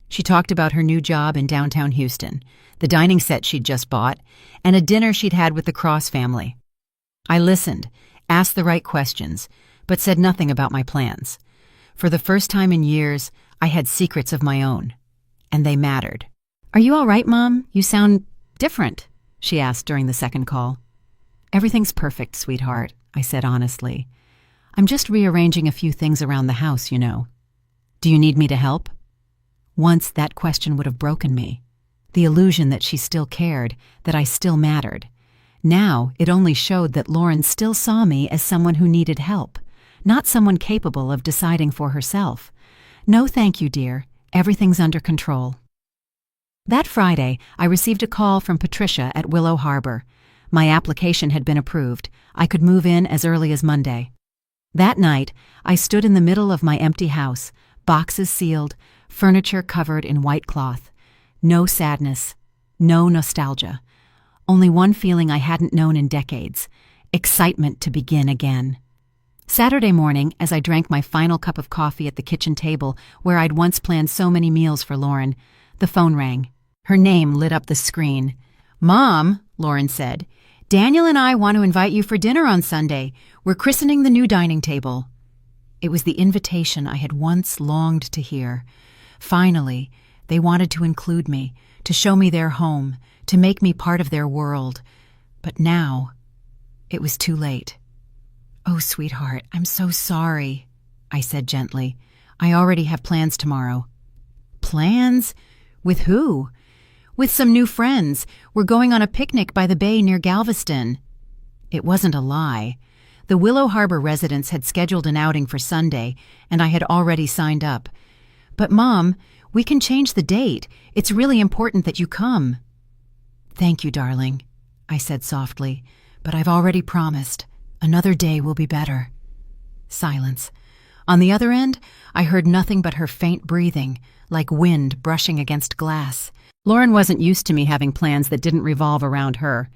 She talked about her new job in downtown Houston, the dining set she'd just bought, and a dinner she'd had with the Cross family. I listened, asked the right questions, but said nothing about my plans. For the first time in years, I had secrets of my own, and they mattered. "Are you all right, Mom? You sound different," she asked during the second call. "Everything's perfect, sweetheart," I said honestly. "I'm just rearranging a few things around the house, you know." "Do you need me to help?" Once that question would have broken me. The illusion that she still cared, that I still mattered. Now it only showed that Lauren still saw me as someone who needed help, not someone capable of deciding for herself. "No, thank you, dear. Everything's under control." That Friday, I received a call from Patricia at Willow Harbor. My application had been approved. I could move in as early as Monday. That night, I stood in the middle of my empty house, boxes sealed, furniture covered in white cloth. No sadness, no nostalgia. Only one feeling I hadn't known in decades: excitement to begin again. Saturday morning, as I drank my final cup of coffee at the kitchen table where I'd once planned so many meals for Lauren, the phone rang. Her name lit up the screen. "Mom," Lauren said, "Daniel and I want to invite you for dinner on Sunday. We're christening the new dining table." It was the invitation I had once longed to hear. Finally, they wanted to include me, to show me their home, to make me part of their world. But now, it was too late. "Oh, sweetheart, I'm so sorry," I said gently. "I already have plans tomorrow." "Plans? With who?" "With some new friends. We're going on a picnic by the bay near Galveston." It wasn't a lie. The Willow Harbor residents had scheduled an outing for Sunday, and I had already signed up. "But Mom, we can change the date. It's really important that you come." "Thank you, darling," I said softly, "but I've already promised. Another day will be better." Silence. On the other end, I heard nothing but her faint breathing, like wind brushing against glass. Lauren wasn't used to me having plans that didn't revolve around her.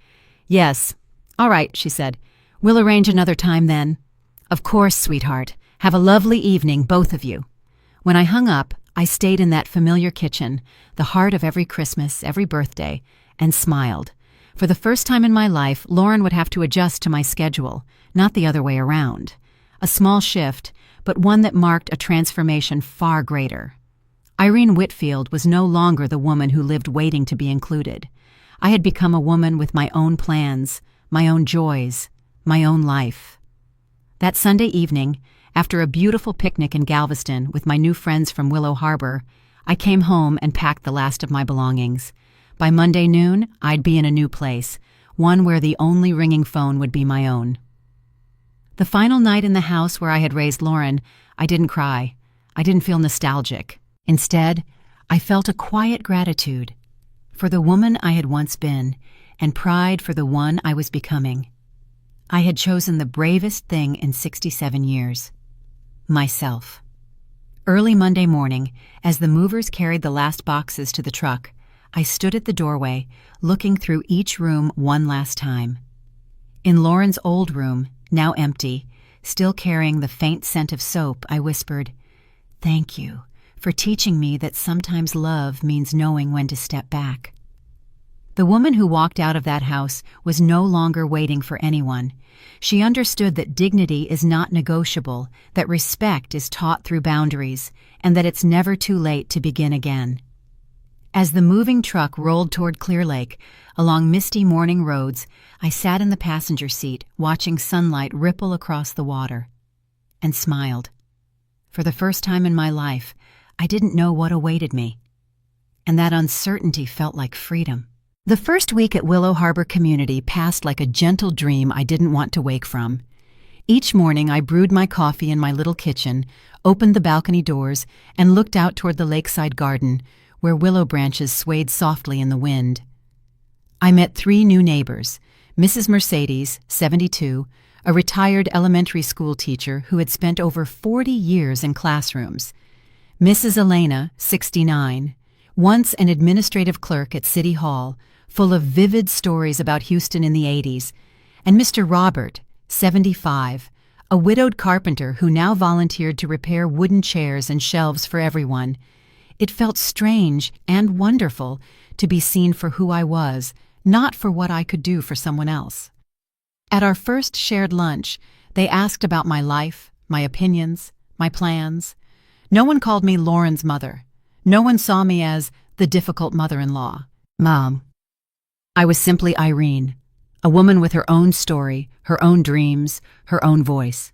"Yes. All right," she said. "We'll arrange another time then." "Of course, sweetheart. Have a lovely evening, both of you." When I hung up, I stayed in that familiar kitchen, the heart of every Christmas, every birthday, and smiled. For the first time in my life, Lauren would have to adjust to my schedule, not the other way around. A small shift, but one that marked a transformation far greater. Irene Whitfield was no longer the woman who lived waiting to be included. I had become a woman with my own plans, my own joys, my own life. That Sunday evening, after a beautiful picnic in Galveston with my new friends from Willow Harbor, I came home and packed the last of my belongings. By Monday noon, I'd be in a new place, one where the only ringing phone would be my own. The final night in the house where I had raised Lauren, I didn't cry. I didn't feel nostalgic. Instead, I felt a quiet gratitude for the woman I had once been and pride for the one I was becoming. I had chosen the bravest thing in 67 years. Myself. Early Monday morning, as the movers carried the last boxes to the truck, I stood at the doorway, looking through each room one last time. In Lauren's old room, now empty, still carrying the faint scent of soap, I whispered, "Thank you for teaching me that sometimes love means knowing when to step back." The woman who walked out of that house was no longer waiting for anyone. She understood that dignity is not negotiable, that respect is taught through boundaries, and that it's never too late to begin again. As the moving truck rolled toward Clear Lake, along misty morning roads, I sat in the passenger seat, watching sunlight ripple across the water, and smiled. For the first time in my life, I didn't know what awaited me, and that uncertainty felt like freedom. The first week at Willow Harbor Community passed like a gentle dream I didn't want to wake from. Each morning I brewed my coffee in my little kitchen, opened the balcony doors, and looked out toward the lakeside garden, where willow branches swayed softly in the wind. I met 3 new neighbors: Mrs. Mercedes, 72, a retired elementary school teacher who had spent over 40 years in classrooms; Mrs. Elena, 69, once an administrative clerk at City Hall, full of vivid stories about Houston in the 80s, and Mr. Robert, 75, a widowed carpenter who now volunteered to repair wooden chairs and shelves for everyone. It felt strange and wonderful to be seen for who I was, not for what I could do for someone else. At our first shared lunch, they asked about my life, my opinions, my plans. No one called me Lauren's mother. No one saw me as the difficult mother-in-law. Mom. I was simply Irene, a woman with her own story, her own dreams, her own voice.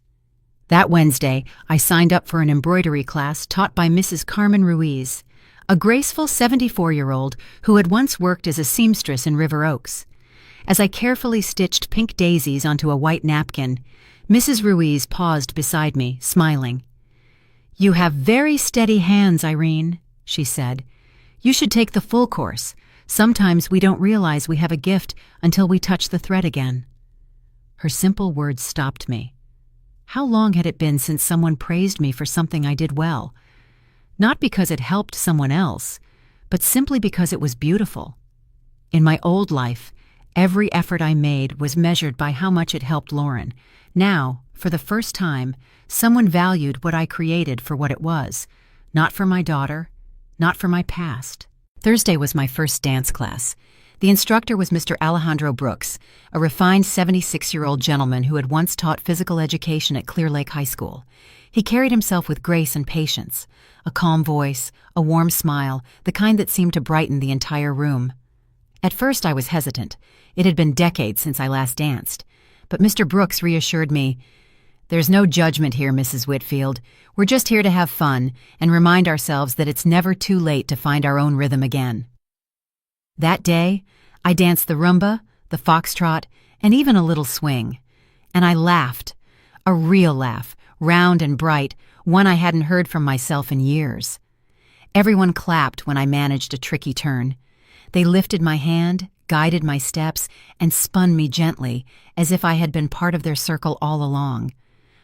That Wednesday, I signed up for an embroidery class taught by Mrs. Carmen Ruiz, a graceful 74-year-old who had once worked as a seamstress in River Oaks. As I carefully stitched pink daisies onto a white napkin, Mrs. Ruiz paused beside me, smiling. "You have very steady hands, Irene," she said. "You should take the full course. Sometimes we don't realize we have a gift until we touch the thread again." Her simple words stopped me. How long had it been since someone praised me for something I did well? Not because it helped someone else, but simply because it was beautiful. In my old life, every effort I made was measured by how much it helped Lauren. Now, for the first time, someone valued what I created for what it was, not for my daughter, not for my past. Thursday was my first dance class. The instructor was Mr. Alejandro Brooks, a refined 76-year-old gentleman who had once taught physical education at Clear Lake High School. He carried himself with grace and patience, a calm voice, a warm smile, the kind that seemed to brighten the entire room. At first I was hesitant. It had been decades since I last danced. But Mr. Brooks reassured me, "There's no judgment here, Mrs. Whitfield. We're just here to have fun and remind ourselves that it's never too late to find our own rhythm again." That day, I danced the rumba, the foxtrot, and even a little swing. And I laughed. A real laugh, round and bright, one I hadn't heard from myself in years. Everyone clapped when I managed a tricky turn. They lifted my hand, guided my steps, and spun me gently, as if I had been part of their circle all along.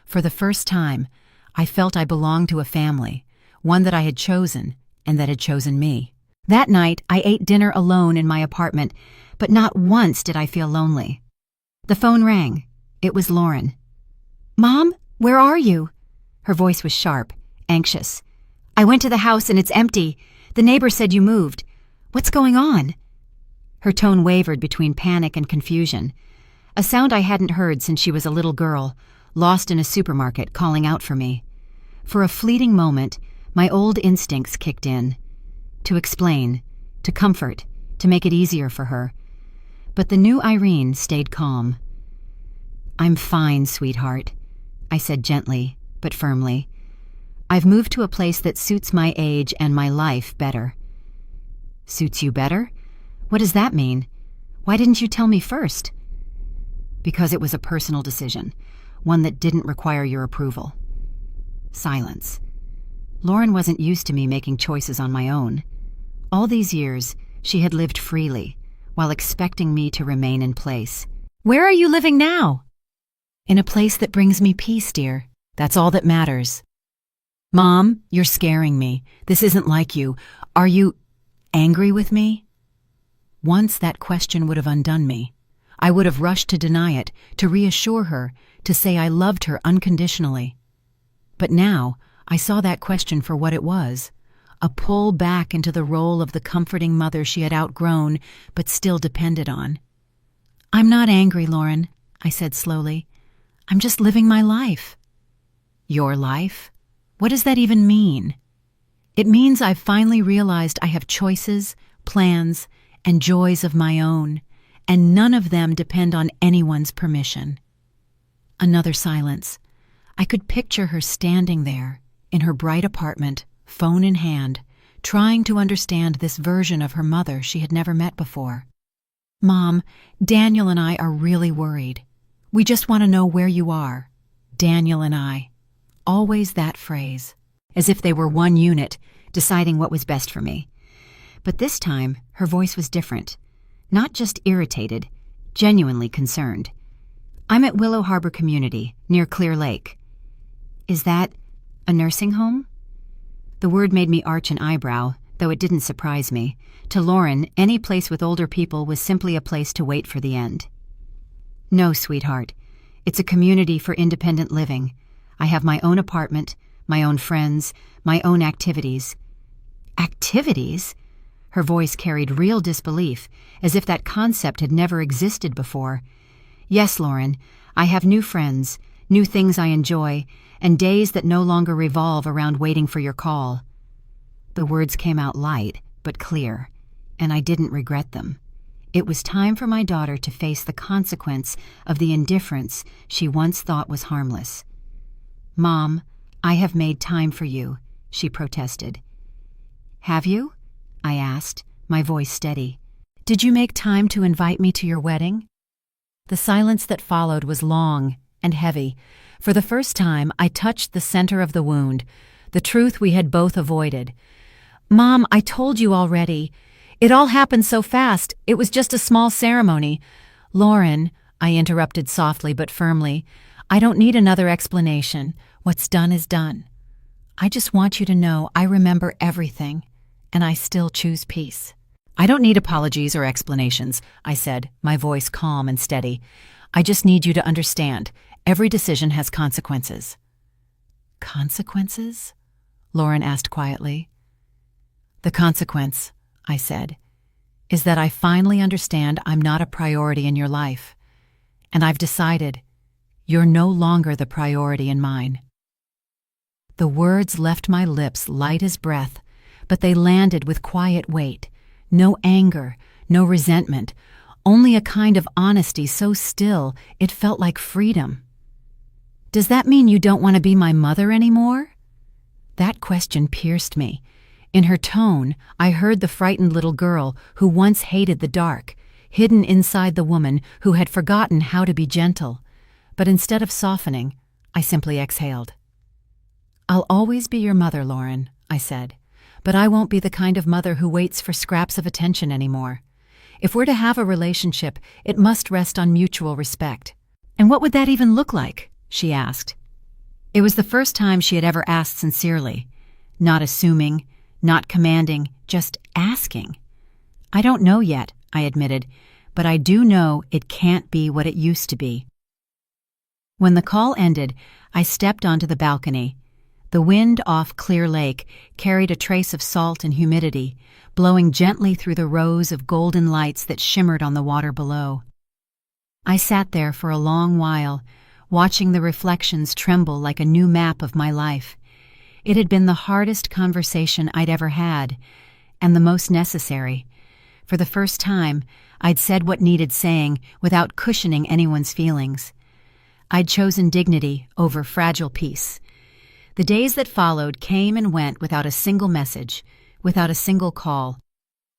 For the first time, I felt I belonged to a family, one that I had chosen, and that had chosen me. That night, I ate dinner alone in my apartment, but not once did I feel lonely. The phone rang. It was Lauren. "Mom, where are you?" Her voice was sharp, anxious. "I went to the house and it's empty. The neighbor said you moved. What's going on?" Her tone wavered between panic and confusion, a sound I hadn't heard since she was a little girl, lost in a supermarket, calling out for me. For a fleeting moment, my old instincts kicked in. To explain, to comfort, to make it easier for her. But the new Irene stayed calm. "I'm fine, sweetheart," I said gently, but firmly. "I've moved to a place that suits my age and my life better." "Suits you better? What does that mean? Why didn't you tell me first?" "Because it was a personal decision, one that didn't require your approval." Silence. Lauren wasn't used to me making choices on my own. All these years, she had lived freely, while expecting me to remain in place. "Where are you living now?" "In a place that brings me peace, dear. That's all that matters." "Mom, you're scaring me. This isn't like you. Are you angry with me?" Once that question would have undone me. I would have rushed to deny it, to reassure her, to say I loved her unconditionally. But now, I saw that question for what it was, a pull back into the role of the comforting mother she had outgrown, but still depended on. "I'm not angry, Lauren," I said slowly. "I'm just living my life." "Your life? What does that even mean?" "It means I've finally realized I have choices, plans, and joys of my own, and none of them depend on anyone's permission." Another silence. I could picture her standing there, in her bright apartment, phone in hand, trying to understand this version of her mother she had never met before. "Mom, Daniel and I are really worried. We just want to know where you are. Daniel and I." Always that phrase, as if they were one unit, deciding what was best for me. But this time, her voice was different. Not just irritated, genuinely concerned. "I'm at Willow Harbor Community, near Clear Lake." "Is that a nursing home?" The word made me arch an eyebrow, though it didn't surprise me. To Lauren, any place with older people was simply a place to wait for the end. No, sweetheart. It's a community for independent living. I have my own apartment, my own friends, my own activities. Activities? Her voice carried real disbelief, as if that concept had never existed before. Yes, Lauren, I have new friends, new things I enjoy, and days that no longer revolve around waiting for your call. The words came out light, but clear, and I didn't regret them. It was time for my daughter to face the consequence of the indifference she once thought was harmless. Mom, I have made time for you, she protested. Have you? I asked, my voice steady. Did you make time to invite me to your wedding? The silence that followed was long and heavy. For the first time, I touched the center of the wound, the truth we had both avoided. Mom, I told you already. It all happened so fast. It was just a small ceremony. Lauren, I interrupted softly but firmly, I don't need another explanation. What's done is done. I just want you to know I remember everything, and I still choose peace. I don't need apologies or explanations, I said, my voice calm and steady. I just need you to understand. Every decision has consequences. Consequences? Lauren asked quietly. The consequence, I said, is that I finally understand I'm not a priority in your life. And I've decided you're no longer the priority in mine. The words left my lips light as breath, but they landed with quiet weight. No anger, no resentment, only a kind of honesty so still it felt like freedom. Does that mean you don't want to be my mother anymore? That question pierced me. In her tone, I heard the frightened little girl who once hated the dark, hidden inside the woman who had forgotten how to be gentle. But instead of softening, I simply exhaled. I'll always be your mother, Lauren, I said, but I won't be the kind of mother who waits for scraps of attention anymore. If we're to have a relationship, it must rest on mutual respect. And what would that even look like? She asked. It was the first time she had ever asked sincerely, not assuming, not commanding, just asking. I don't know yet, I admitted, but I do know it can't be what it used to be. When the call ended, I stepped onto the balcony. The wind off Clear Lake carried a trace of salt and humidity, blowing gently through the rows of golden lights that shimmered on the water below. I sat there for a long while, watching the reflections tremble like a new map of my life. It had been the hardest conversation I'd ever had, and the most necessary. For the first time, I'd said what needed saying without cushioning anyone's feelings. I'd chosen dignity over fragile peace. The days that followed came and went without a single message, without a single call.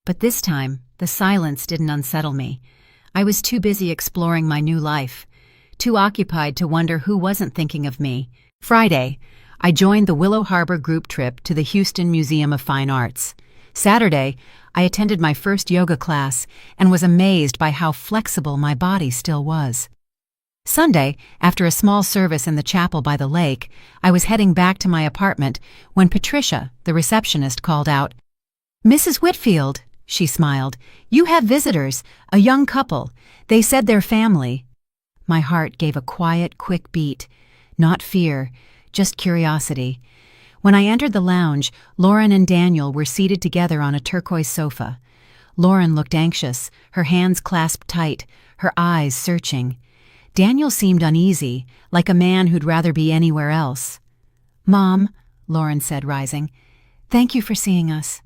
But this time, the silence didn't unsettle me. I was too busy exploring my new life, too occupied to wonder who wasn't thinking of me. Friday, I joined the Willow Harbor group trip to the Houston Museum of Fine Arts. Saturday, I attended my first yoga class and was amazed by how flexible my body still was. Sunday, after a small service in the chapel by the lake, I was heading back to my apartment when Patricia, the receptionist, called out, "Mrs. Whitfield," she smiled, "you have visitors, a young couple. They said they're family." My heart gave a quiet, quick beat. Not fear, just curiosity. When I entered the lounge, Lauren and Daniel were seated together on a turquoise sofa. Lauren looked anxious, her hands clasped tight, her eyes searching. Daniel seemed uneasy, like a man who'd rather be anywhere else. "Mom," Lauren said, rising, "thank you for seeing us."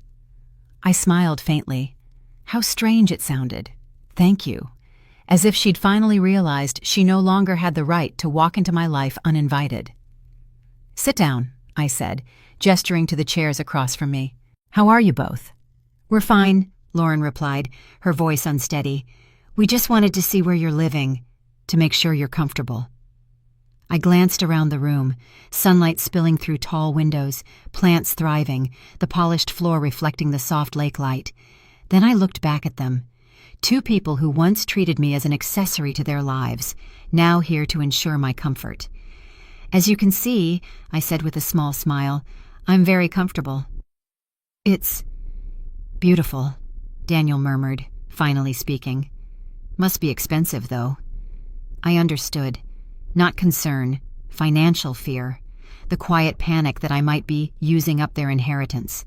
I smiled faintly. How strange it sounded. Thank you. As if she'd finally realized she no longer had the right to walk into my life uninvited. "Sit down," I said, gesturing to the chairs across from me. "How are you both?" "We're fine," Lauren replied, her voice unsteady. "We just wanted to see where you're living, to make sure you're comfortable." I glanced around the room, sunlight spilling through tall windows, plants thriving, the polished floor reflecting the soft lake light. Then I looked back at them. Two people who once treated me as an accessory to their lives, now here to ensure my comfort. "As you can see," I said with a small smile, "I'm very comfortable." It's Beautiful, Daniel murmured, finally speaking. Must be expensive, though. I understood. Not concern, financial fear, the quiet panic that I might be using up their inheritance.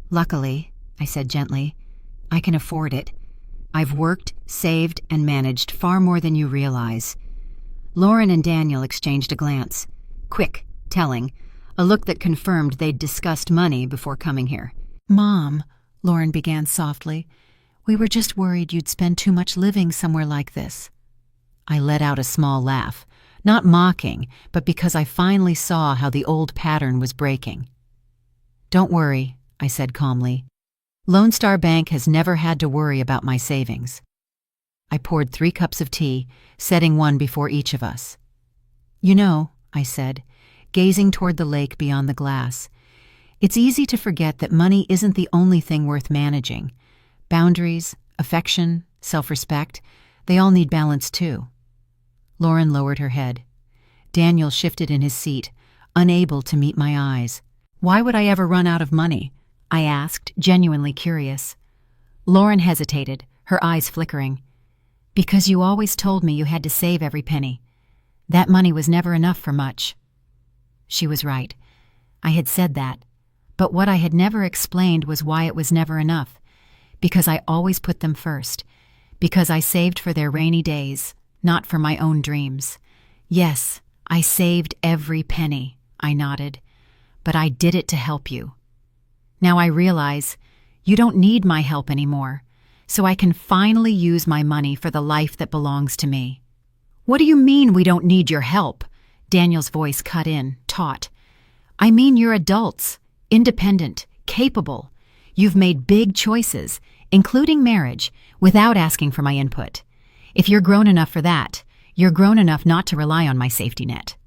Luckily, I said gently, I can afford it. I've worked, saved, and managed far more than you realize. Lauren and Daniel exchanged a glance. Quick, telling, a look that confirmed they'd discussed money before coming here. Mom, Lauren began softly, we were just worried you'd spend too much living somewhere like this. I let out a small laugh, not mocking, but because I finally saw how the old pattern was breaking. Don't worry, I said calmly. Lone Star Bank has never had to worry about my savings. I poured 3 cups of tea, setting one before each of us. You know, I said, gazing toward the lake beyond the glass, it's easy to forget that money isn't the only thing worth managing. Boundaries, affection, self-respect, they all need balance too. Lauren lowered her head. Daniel shifted in his seat, unable to meet my eyes. Why would I ever run out of money? I asked, genuinely curious. Lauren hesitated, her eyes flickering. Because you always told me you had to save every penny. That money was never enough for much. She was right. I had said that. But what I had never explained was why it was never enough. Because I always put them first. Because I saved for their rainy days, not for my own dreams. Yes, I saved every penny, I nodded. But I did it to help you. Now I realize you don't need my help anymore, so I can finally use my money for the life that belongs to me. What do you mean we don't need your help? Daniel's voice cut in, taut. I mean you're adults, independent, capable. You've made big choices, including marriage, without asking for my input. If you're grown enough for that, you're grown enough not to rely on my safety net.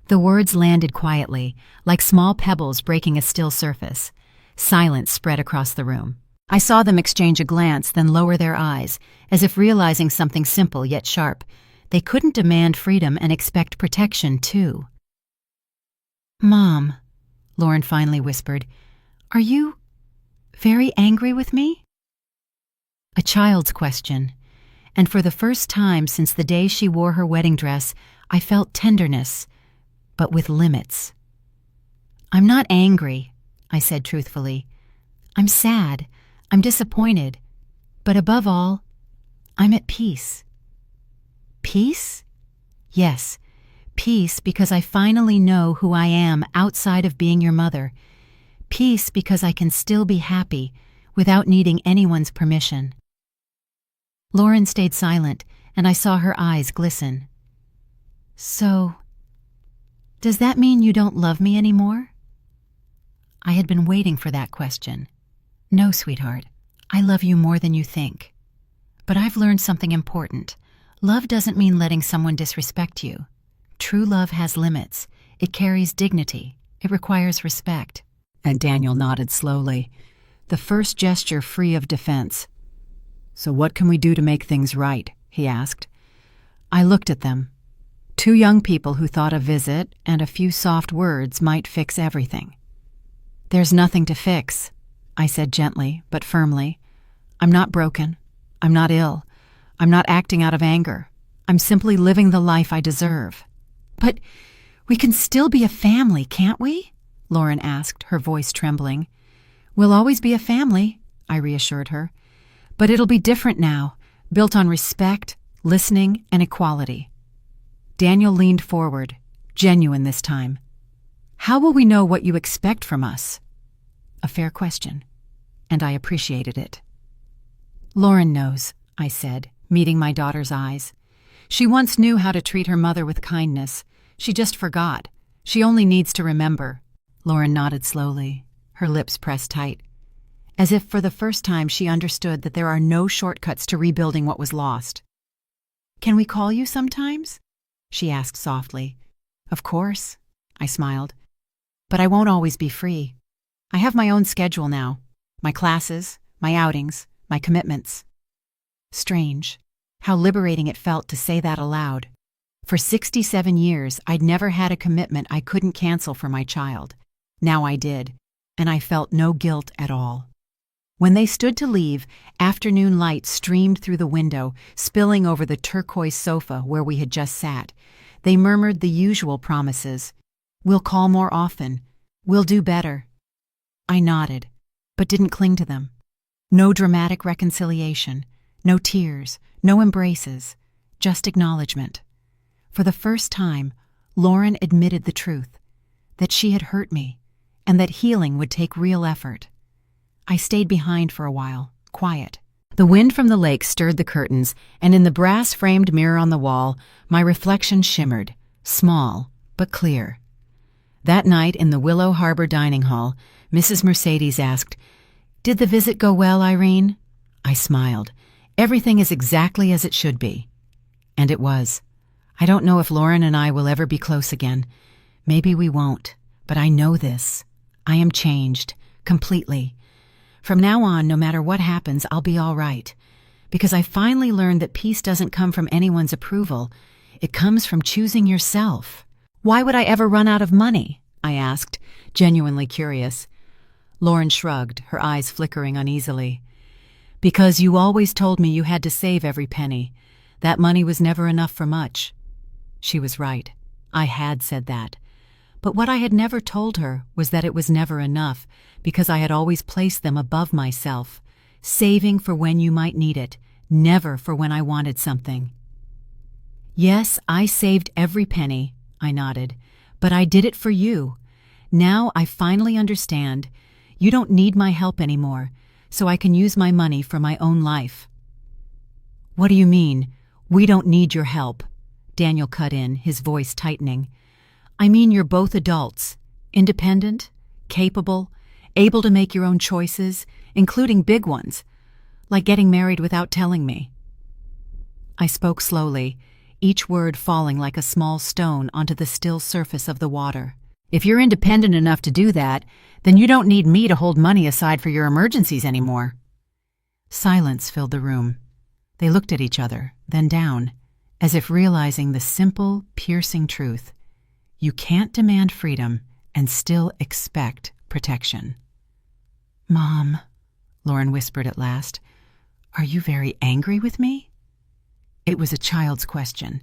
The words landed quietly, like small pebbles breaking a still surface. Silence spread across the room. I saw them exchange a glance, then lower their eyes, as if realizing something simple yet sharp. They couldn't demand freedom and expect protection, too. Mom, Lauren finally whispered, are you very angry with me? A child's question, and for the first time since the day she wore her wedding dress, I felt tenderness, but with limits. I'm not angry, I said truthfully. I'm sad, I'm disappointed, but above all, I'm at peace. Peace? Yes, peace because I finally know who I am outside of being your mother. Peace because I can still be happy without needing anyone's permission. Lauren stayed silent, and I saw her eyes glisten. So, does that mean you don't love me anymore? I had been waiting for that question. No, sweetheart, I love you more than you think. But I've learned something important. Love doesn't mean letting someone disrespect you. True love has limits. It carries dignity. It requires respect. And Daniel nodded slowly, the first gesture free of defense. So what can we do to make things right? He asked. I looked at them. 2 young people who thought a visit and a few soft words might fix everything. There's nothing to fix, I said gently but firmly. I'm not broken. I'm not ill. I'm not acting out of anger. I'm simply living the life I deserve. But we can still be a family, can't we? Lauren asked, her voice trembling. We'll always be a family, I reassured her. But it'll be different now, built on respect, listening, and equality. Daniel leaned forward, genuine this time. How will we know what you expect from us? A fair question, and I appreciated it. Lauren knows, I said, meeting my daughter's eyes. She once knew how to treat her mother with kindness. She just forgot. She only needs to remember. Lauren nodded slowly, her lips pressed tight, as if for the first time she understood that there are no shortcuts to rebuilding what was lost. Can we call you sometimes? She asked softly. Of course, I smiled. But I won't always be free. I have my own schedule now. My classes, my outings, my commitments. Strange, how liberating it felt to say that aloud. For 67 years, I'd never had a commitment I couldn't cancel for my child. Now I did, and I felt no guilt at all. When they stood to leave, afternoon light streamed through the window, spilling over the turquoise sofa where we had just sat. They murmured the usual promises. "We'll call more often. We'll do better." I nodded, but didn't cling to them. No dramatic reconciliation, no tears, no embraces, just acknowledgement. For the first time, Lauren admitted the truth, that she had hurt me, and that healing would take real effort. I stayed behind for a while, quiet. The wind from the lake stirred the curtains, and in the brass-framed mirror on the wall, my reflection shimmered, small but clear. That night in the Willow Harbor dining hall, Mrs. Mercedes asked, "Did the visit go well, Irene?" I smiled. "Everything is exactly as it should be." And it was. I don't know if Lauren and I will ever be close again. Maybe we won't, but I know this. I am changed, completely. From now on, no matter what happens, I'll be all right. Because I finally learned that peace doesn't come from anyone's approval. It comes from choosing yourself. "Why would I ever run out of money?" I asked, genuinely curious. Lauren shrugged, her eyes flickering uneasily. "Because you always told me you had to save every penny. That money was never enough for much." She was right. I had said that. But what I had never told her was that it was never enough, because I had always placed them above myself, saving for when you might need it, never for when I wanted something. "Yes, I saved every penny," I nodded, "but I did it for you. Now I finally understand. You don't need my help anymore, so I can use my money for my own life." "What do you mean, we don't need your help?" Daniel cut in, his voice tightening. "I mean you're both adults, independent, capable, able to make your own choices, including big ones, like getting married without telling me." I spoke slowly, each word falling like a small stone onto the still surface of the water. "If you're independent enough to do that, then you don't need me to hold money aside for your emergencies anymore." Silence filled the room. They looked at each other, then down, as if realizing the simple, piercing truth. You can't demand freedom and still expect protection. "Mom," Lauren whispered at last, "are you very angry with me?" It was a child's question,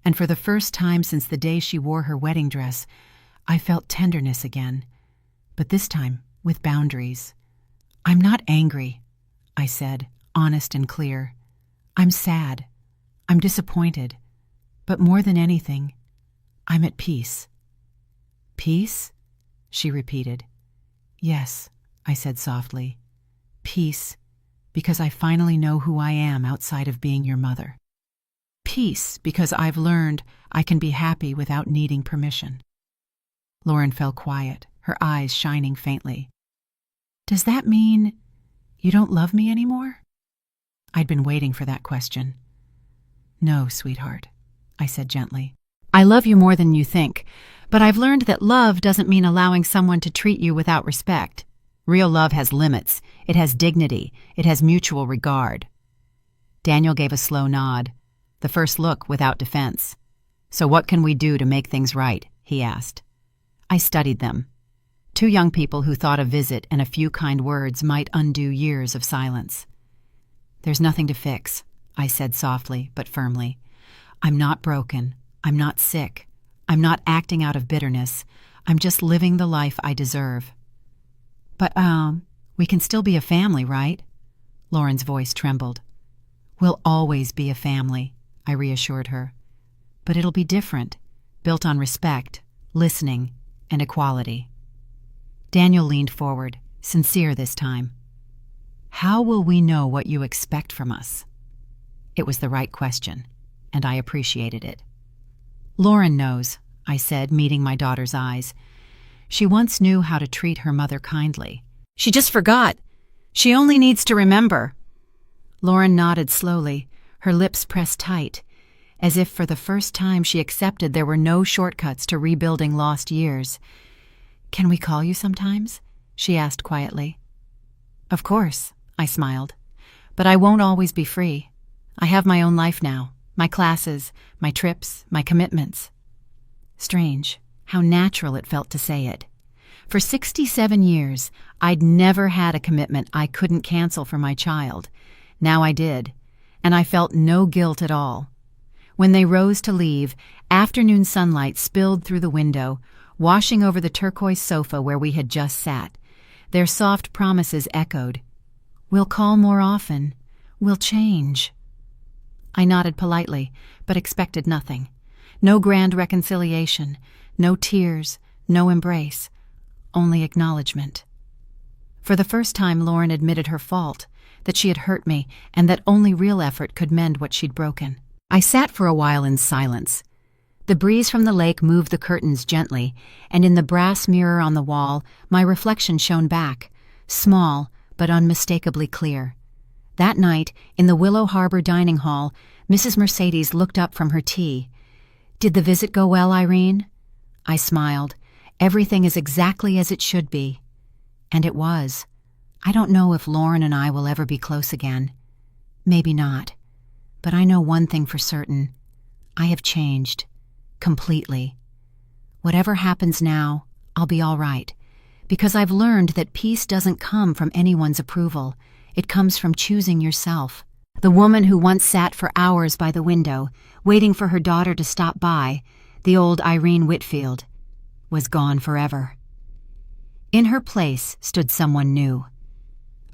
and for the first time since the day she wore her wedding dress, I felt tenderness again, but this time with boundaries. "I'm not angry," I said, honest and clear. "I'm sad. I'm disappointed. But more than anything, I'm at peace." "Peace?" she repeated. "Yes," I said softly. "Peace, because I finally know who I am outside of being your mother. Peace, because I've learned I can be happy without needing permission." Lauren fell quiet, her eyes shining faintly. "Does that mean you don't love me anymore?" I'd been waiting for that question. "No, sweetheart," I said gently. "I love you more than you think, but I've learned that love doesn't mean allowing someone to treat you without respect. Real love has limits. It has dignity. It has mutual regard." Daniel gave a slow nod, the first look without defense. "So what can we do to make things right?" he asked. I studied them. Two young people who thought a visit and a few kind words might undo years of silence. "There's nothing to fix," I said softly but firmly. "I'm not broken. I'm not sick. I'm not acting out of bitterness. I'm just living the life I deserve." "But, we can still be a family, right?" Lauren's voice trembled. "We'll always be a family," I reassured her. "But it'll be different, built on respect, listening, and equality." Daniel leaned forward, sincere this time. "How will we know what you expect from us?" It was the right question, and I appreciated it. "Lauren knows," I said, meeting my daughter's eyes. "She once knew how to treat her mother kindly. She just forgot. She only needs to remember." Lauren nodded slowly, her lips pressed tight, as if for the first time she accepted there were no shortcuts to rebuilding lost years. "Can we call you sometimes?" she asked quietly. "Of course," I smiled. "But I won't always be free. I have my own life now, my classes, my trips, my commitments." Strange, how natural it felt to say it. For 67 years, I'd never had a commitment I couldn't cancel for my child. Now I did, and I felt no guilt at all. When they rose to leave, afternoon sunlight spilled through the window, washing over the turquoise sofa where we had just sat. Their soft promises echoed. "We'll call more often. We'll change." I nodded politely, but expected nothing. No grand reconciliation, no tears, no embrace, only acknowledgement. For the first time, Lauren admitted her fault, that she had hurt me, and that only real effort could mend what she'd broken. I sat for a while in silence. The breeze from the lake moved the curtains gently, and in the brass mirror on the wall, my reflection shone back, small but unmistakably clear. That night, in the Willow Harbor dining hall, Mrs. Mercedes looked up from her tea. "Did the visit go well, Irene?" I smiled. "Everything is exactly as it should be." And it was. I don't know if Lauren and I will ever be close again. Maybe not. But I know one thing for certain. I have changed. Completely. Whatever happens now, I'll be all right. Because I've learned that peace doesn't come from anyone's approval. It comes from choosing yourself. The woman who once sat for hours by the window, waiting for her daughter to stop by, the old Irene Whitfield, was gone forever. In her place stood someone new.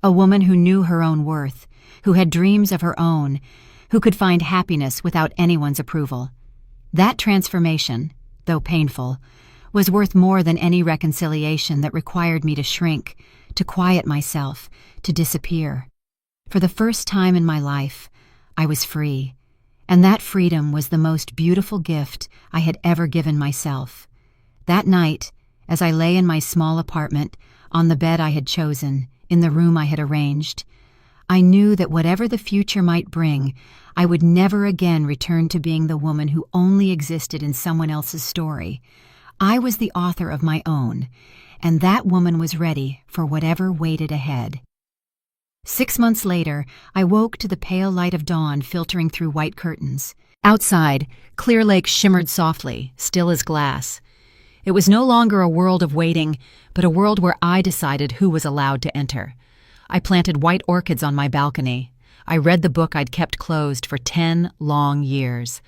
A woman who knew her own worth, who had dreams of her own, who could find happiness without anyone's approval. That transformation, though painful, was worth more than any reconciliation that required me to shrink, to quiet myself, to disappear. For the first time in my life, I was free, and that freedom was the most beautiful gift I had ever given myself. That night, as I lay in my small apartment, on the bed I had chosen, in the room I had arranged, I knew that whatever the future might bring, I would never again return to being the woman who only existed in someone else's story. I was the author of my own, and that woman was ready for whatever waited ahead. 6 months later, I woke to the pale light of dawn filtering through white curtains. Outside, Clear Lake shimmered softly, still as glass. It was no longer a world of waiting, but a world where I decided who was allowed to enter. I planted white orchids on my balcony. I read the book I'd kept closed for 10 long years.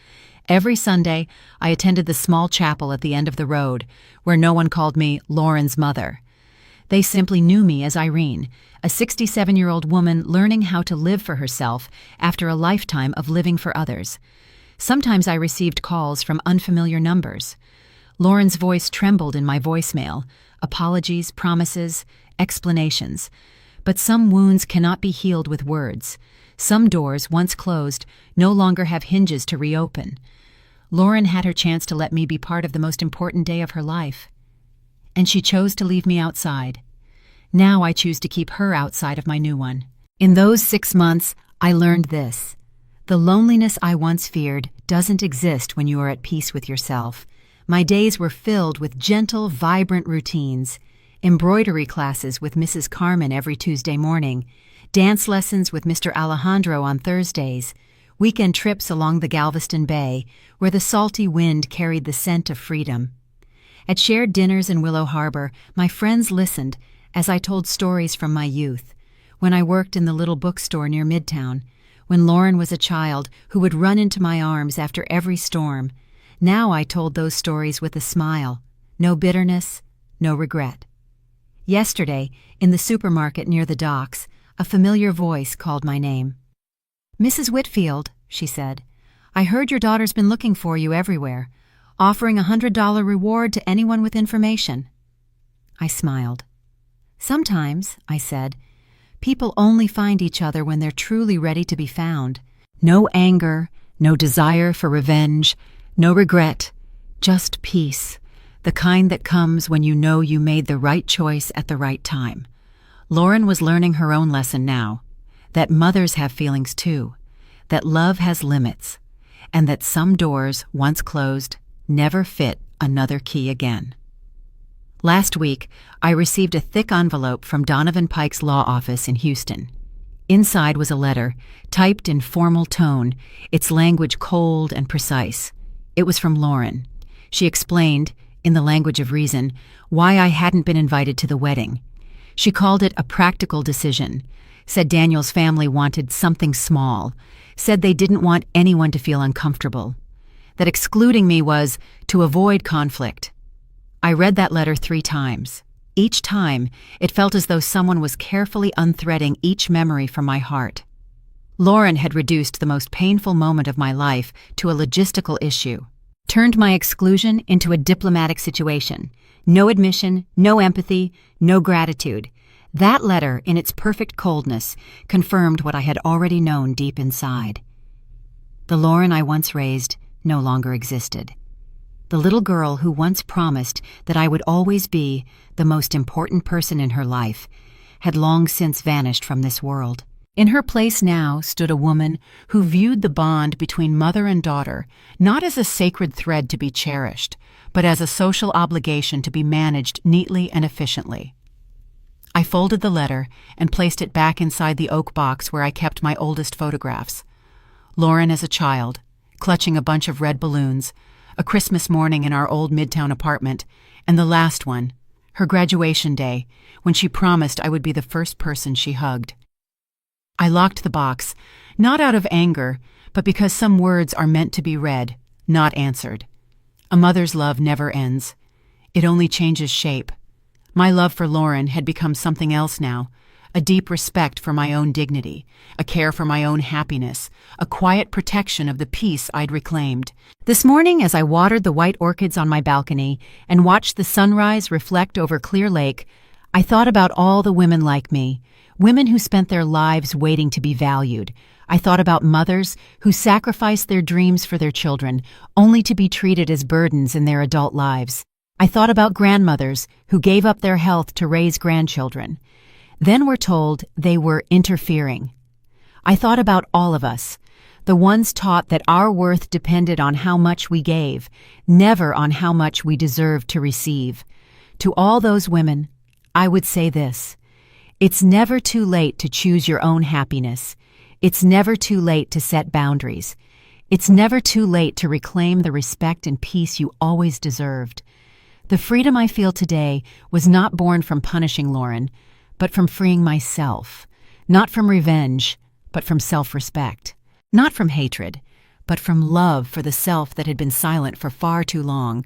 Every Sunday, I attended the small chapel at the end of the road, where no one called me Lauren's mother. They simply knew me as Irene, a 67-year-old woman learning how to live for herself after a lifetime of living for others. Sometimes I received calls from unfamiliar numbers. Lauren's voice trembled in my voicemail, apologies, promises, explanations. But some wounds cannot be healed with words. Some doors, once closed, no longer have hinges to reopen. Lauren had her chance to let me be part of the most important day of her life. And she chose to leave me outside. Now I choose to keep her outside of my new one. In those 6 months, I learned this. The loneliness I once feared doesn't exist when you are at peace with yourself. My days were filled with gentle, vibrant routines. Embroidery classes with Mrs. Carmen every Tuesday morning, dance lessons with Mr. Alejandro on Thursdays, weekend trips along the Galveston Bay, where the salty wind carried the scent of freedom. At shared dinners in Willow Harbor, my friends listened as I told stories from my youth, when I worked in the little bookstore near Midtown, when Lauren was a child who would run into my arms after every storm. Now I told those stories with a smile, no bitterness, no regret. Yesterday, in the supermarket near the docks, a familiar voice called my name. "Mrs. Whitfield," she said, "I heard your daughter's been looking for you everywhere, offering a $100 reward to anyone with information." I smiled. "Sometimes," I said, "people only find each other when they're truly ready to be found. No anger, no desire for revenge, no regret, just peace. The kind that comes when you know you made the right choice at the right time." Lauren was learning her own lesson now, that mothers have feelings too, that love has limits, and that some doors, once closed, never fit another key again. Last week, I received a thick envelope from Donovan Pike's law office in Houston. Inside was a letter, typed in formal tone, its language cold and precise. It was from Lauren. She explained, in the language of reason, why I hadn't been invited to the wedding. She called it a practical decision, said Daniel's family wanted something small, said they didn't want anyone to feel uncomfortable, that excluding me was to avoid conflict. I read that letter 3 times. Each time, it felt as though someone was carefully unthreading each memory from my heart. Lauren had reduced the most painful moment of my life to a logistical issue, turned my exclusion into a diplomatic situation. No admission, no empathy, no gratitude. That letter, in its perfect coldness, confirmed what I had already known deep inside. The Lauren I once raised no longer existed. The little girl who once promised that I would always be the most important person in her life had long since vanished from this world. In her place now stood a woman who viewed the bond between mother and daughter not as a sacred thread to be cherished, but as a social obligation to be managed neatly and efficiently. I folded the letter and placed it back inside the oak box where I kept my oldest photographs. Lauren as a child, clutching a bunch of red balloons, a Christmas morning in our old Midtown apartment, and the last one, her graduation day, when she promised I would be the first person she hugged. I locked the box, not out of anger, but because some words are meant to be read, not answered. A mother's love never ends. It only changes shape. My love for Lauren had become something else now, a deep respect for my own dignity, a care for my own happiness, a quiet protection of the peace I'd reclaimed. This morning, as I watered the white orchids on my balcony and watched the sunrise reflect over Clear Lake, I thought about all the women like me, women who spent their lives waiting to be valued. I thought about mothers who sacrificed their dreams for their children, only to be treated as burdens in their adult lives. I thought about grandmothers who gave up their health to raise grandchildren, then were told they were interfering. I thought about all of us, the ones taught that our worth depended on how much we gave, never on how much we deserved to receive. To all those women, I would say this: it's never too late to choose your own happiness. It's never too late to set boundaries. It's never too late to reclaim the respect and peace you always deserved. The freedom I feel today was not born from punishing Lauren, but from freeing myself. Not from revenge, but from self-respect. Not from hatred, but from love for the self that had been silent for far too long.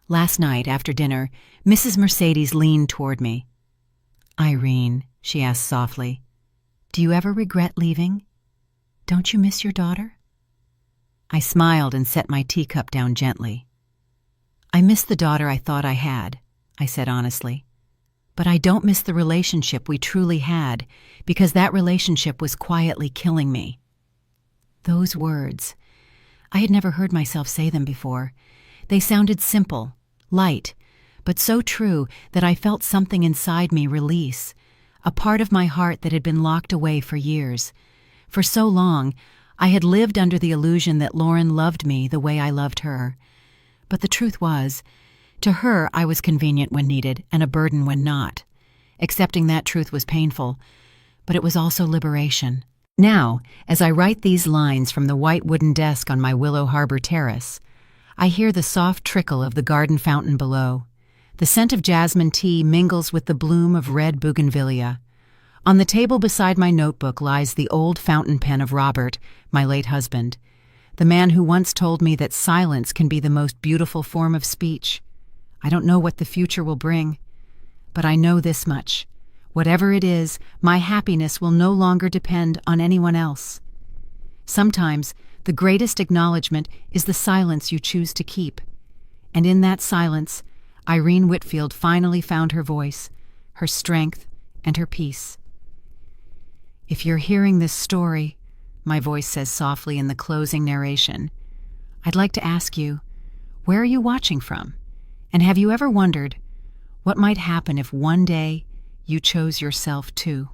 Last night, after dinner, Mrs. Mercedes leaned toward me. "Irene," she asked softly, "do you ever regret leaving? Don't you miss your daughter?" I smiled and set my teacup down gently. "I miss the daughter I thought I had," I said honestly. "But I don't miss the relationship we truly had, because that relationship was quietly killing me." Those words, I had never heard myself say them before. They sounded simple, light, but so true that I felt something inside me release, a part of my heart that had been locked away for years. For so long, I had lived under the illusion that Lauren loved me the way I loved her. But the truth was, to her I was convenient when needed and a burden when not. Accepting that truth was painful, but it was also liberation. Now, as I write these lines from the white wooden desk on my Willow Harbor terrace, I hear the soft trickle of the garden fountain below. The scent of jasmine tea mingles with the bloom of red bougainvillea. On the table beside my notebook lies the old fountain pen of Robert, my late husband, the man who once told me that silence can be the most beautiful form of speech. I don't know what the future will bring, but I know this much. Whatever it is, my happiness will no longer depend on anyone else. Sometimes, the greatest acknowledgement is the silence you choose to keep. And in that silence, Irene Whitfield finally found her voice, her strength, and her peace. "If you're hearing this story," my voice says softly in the closing narration, "I'd like to ask you, where are you watching from? And have you ever wondered what might happen if one day you chose yourself too?"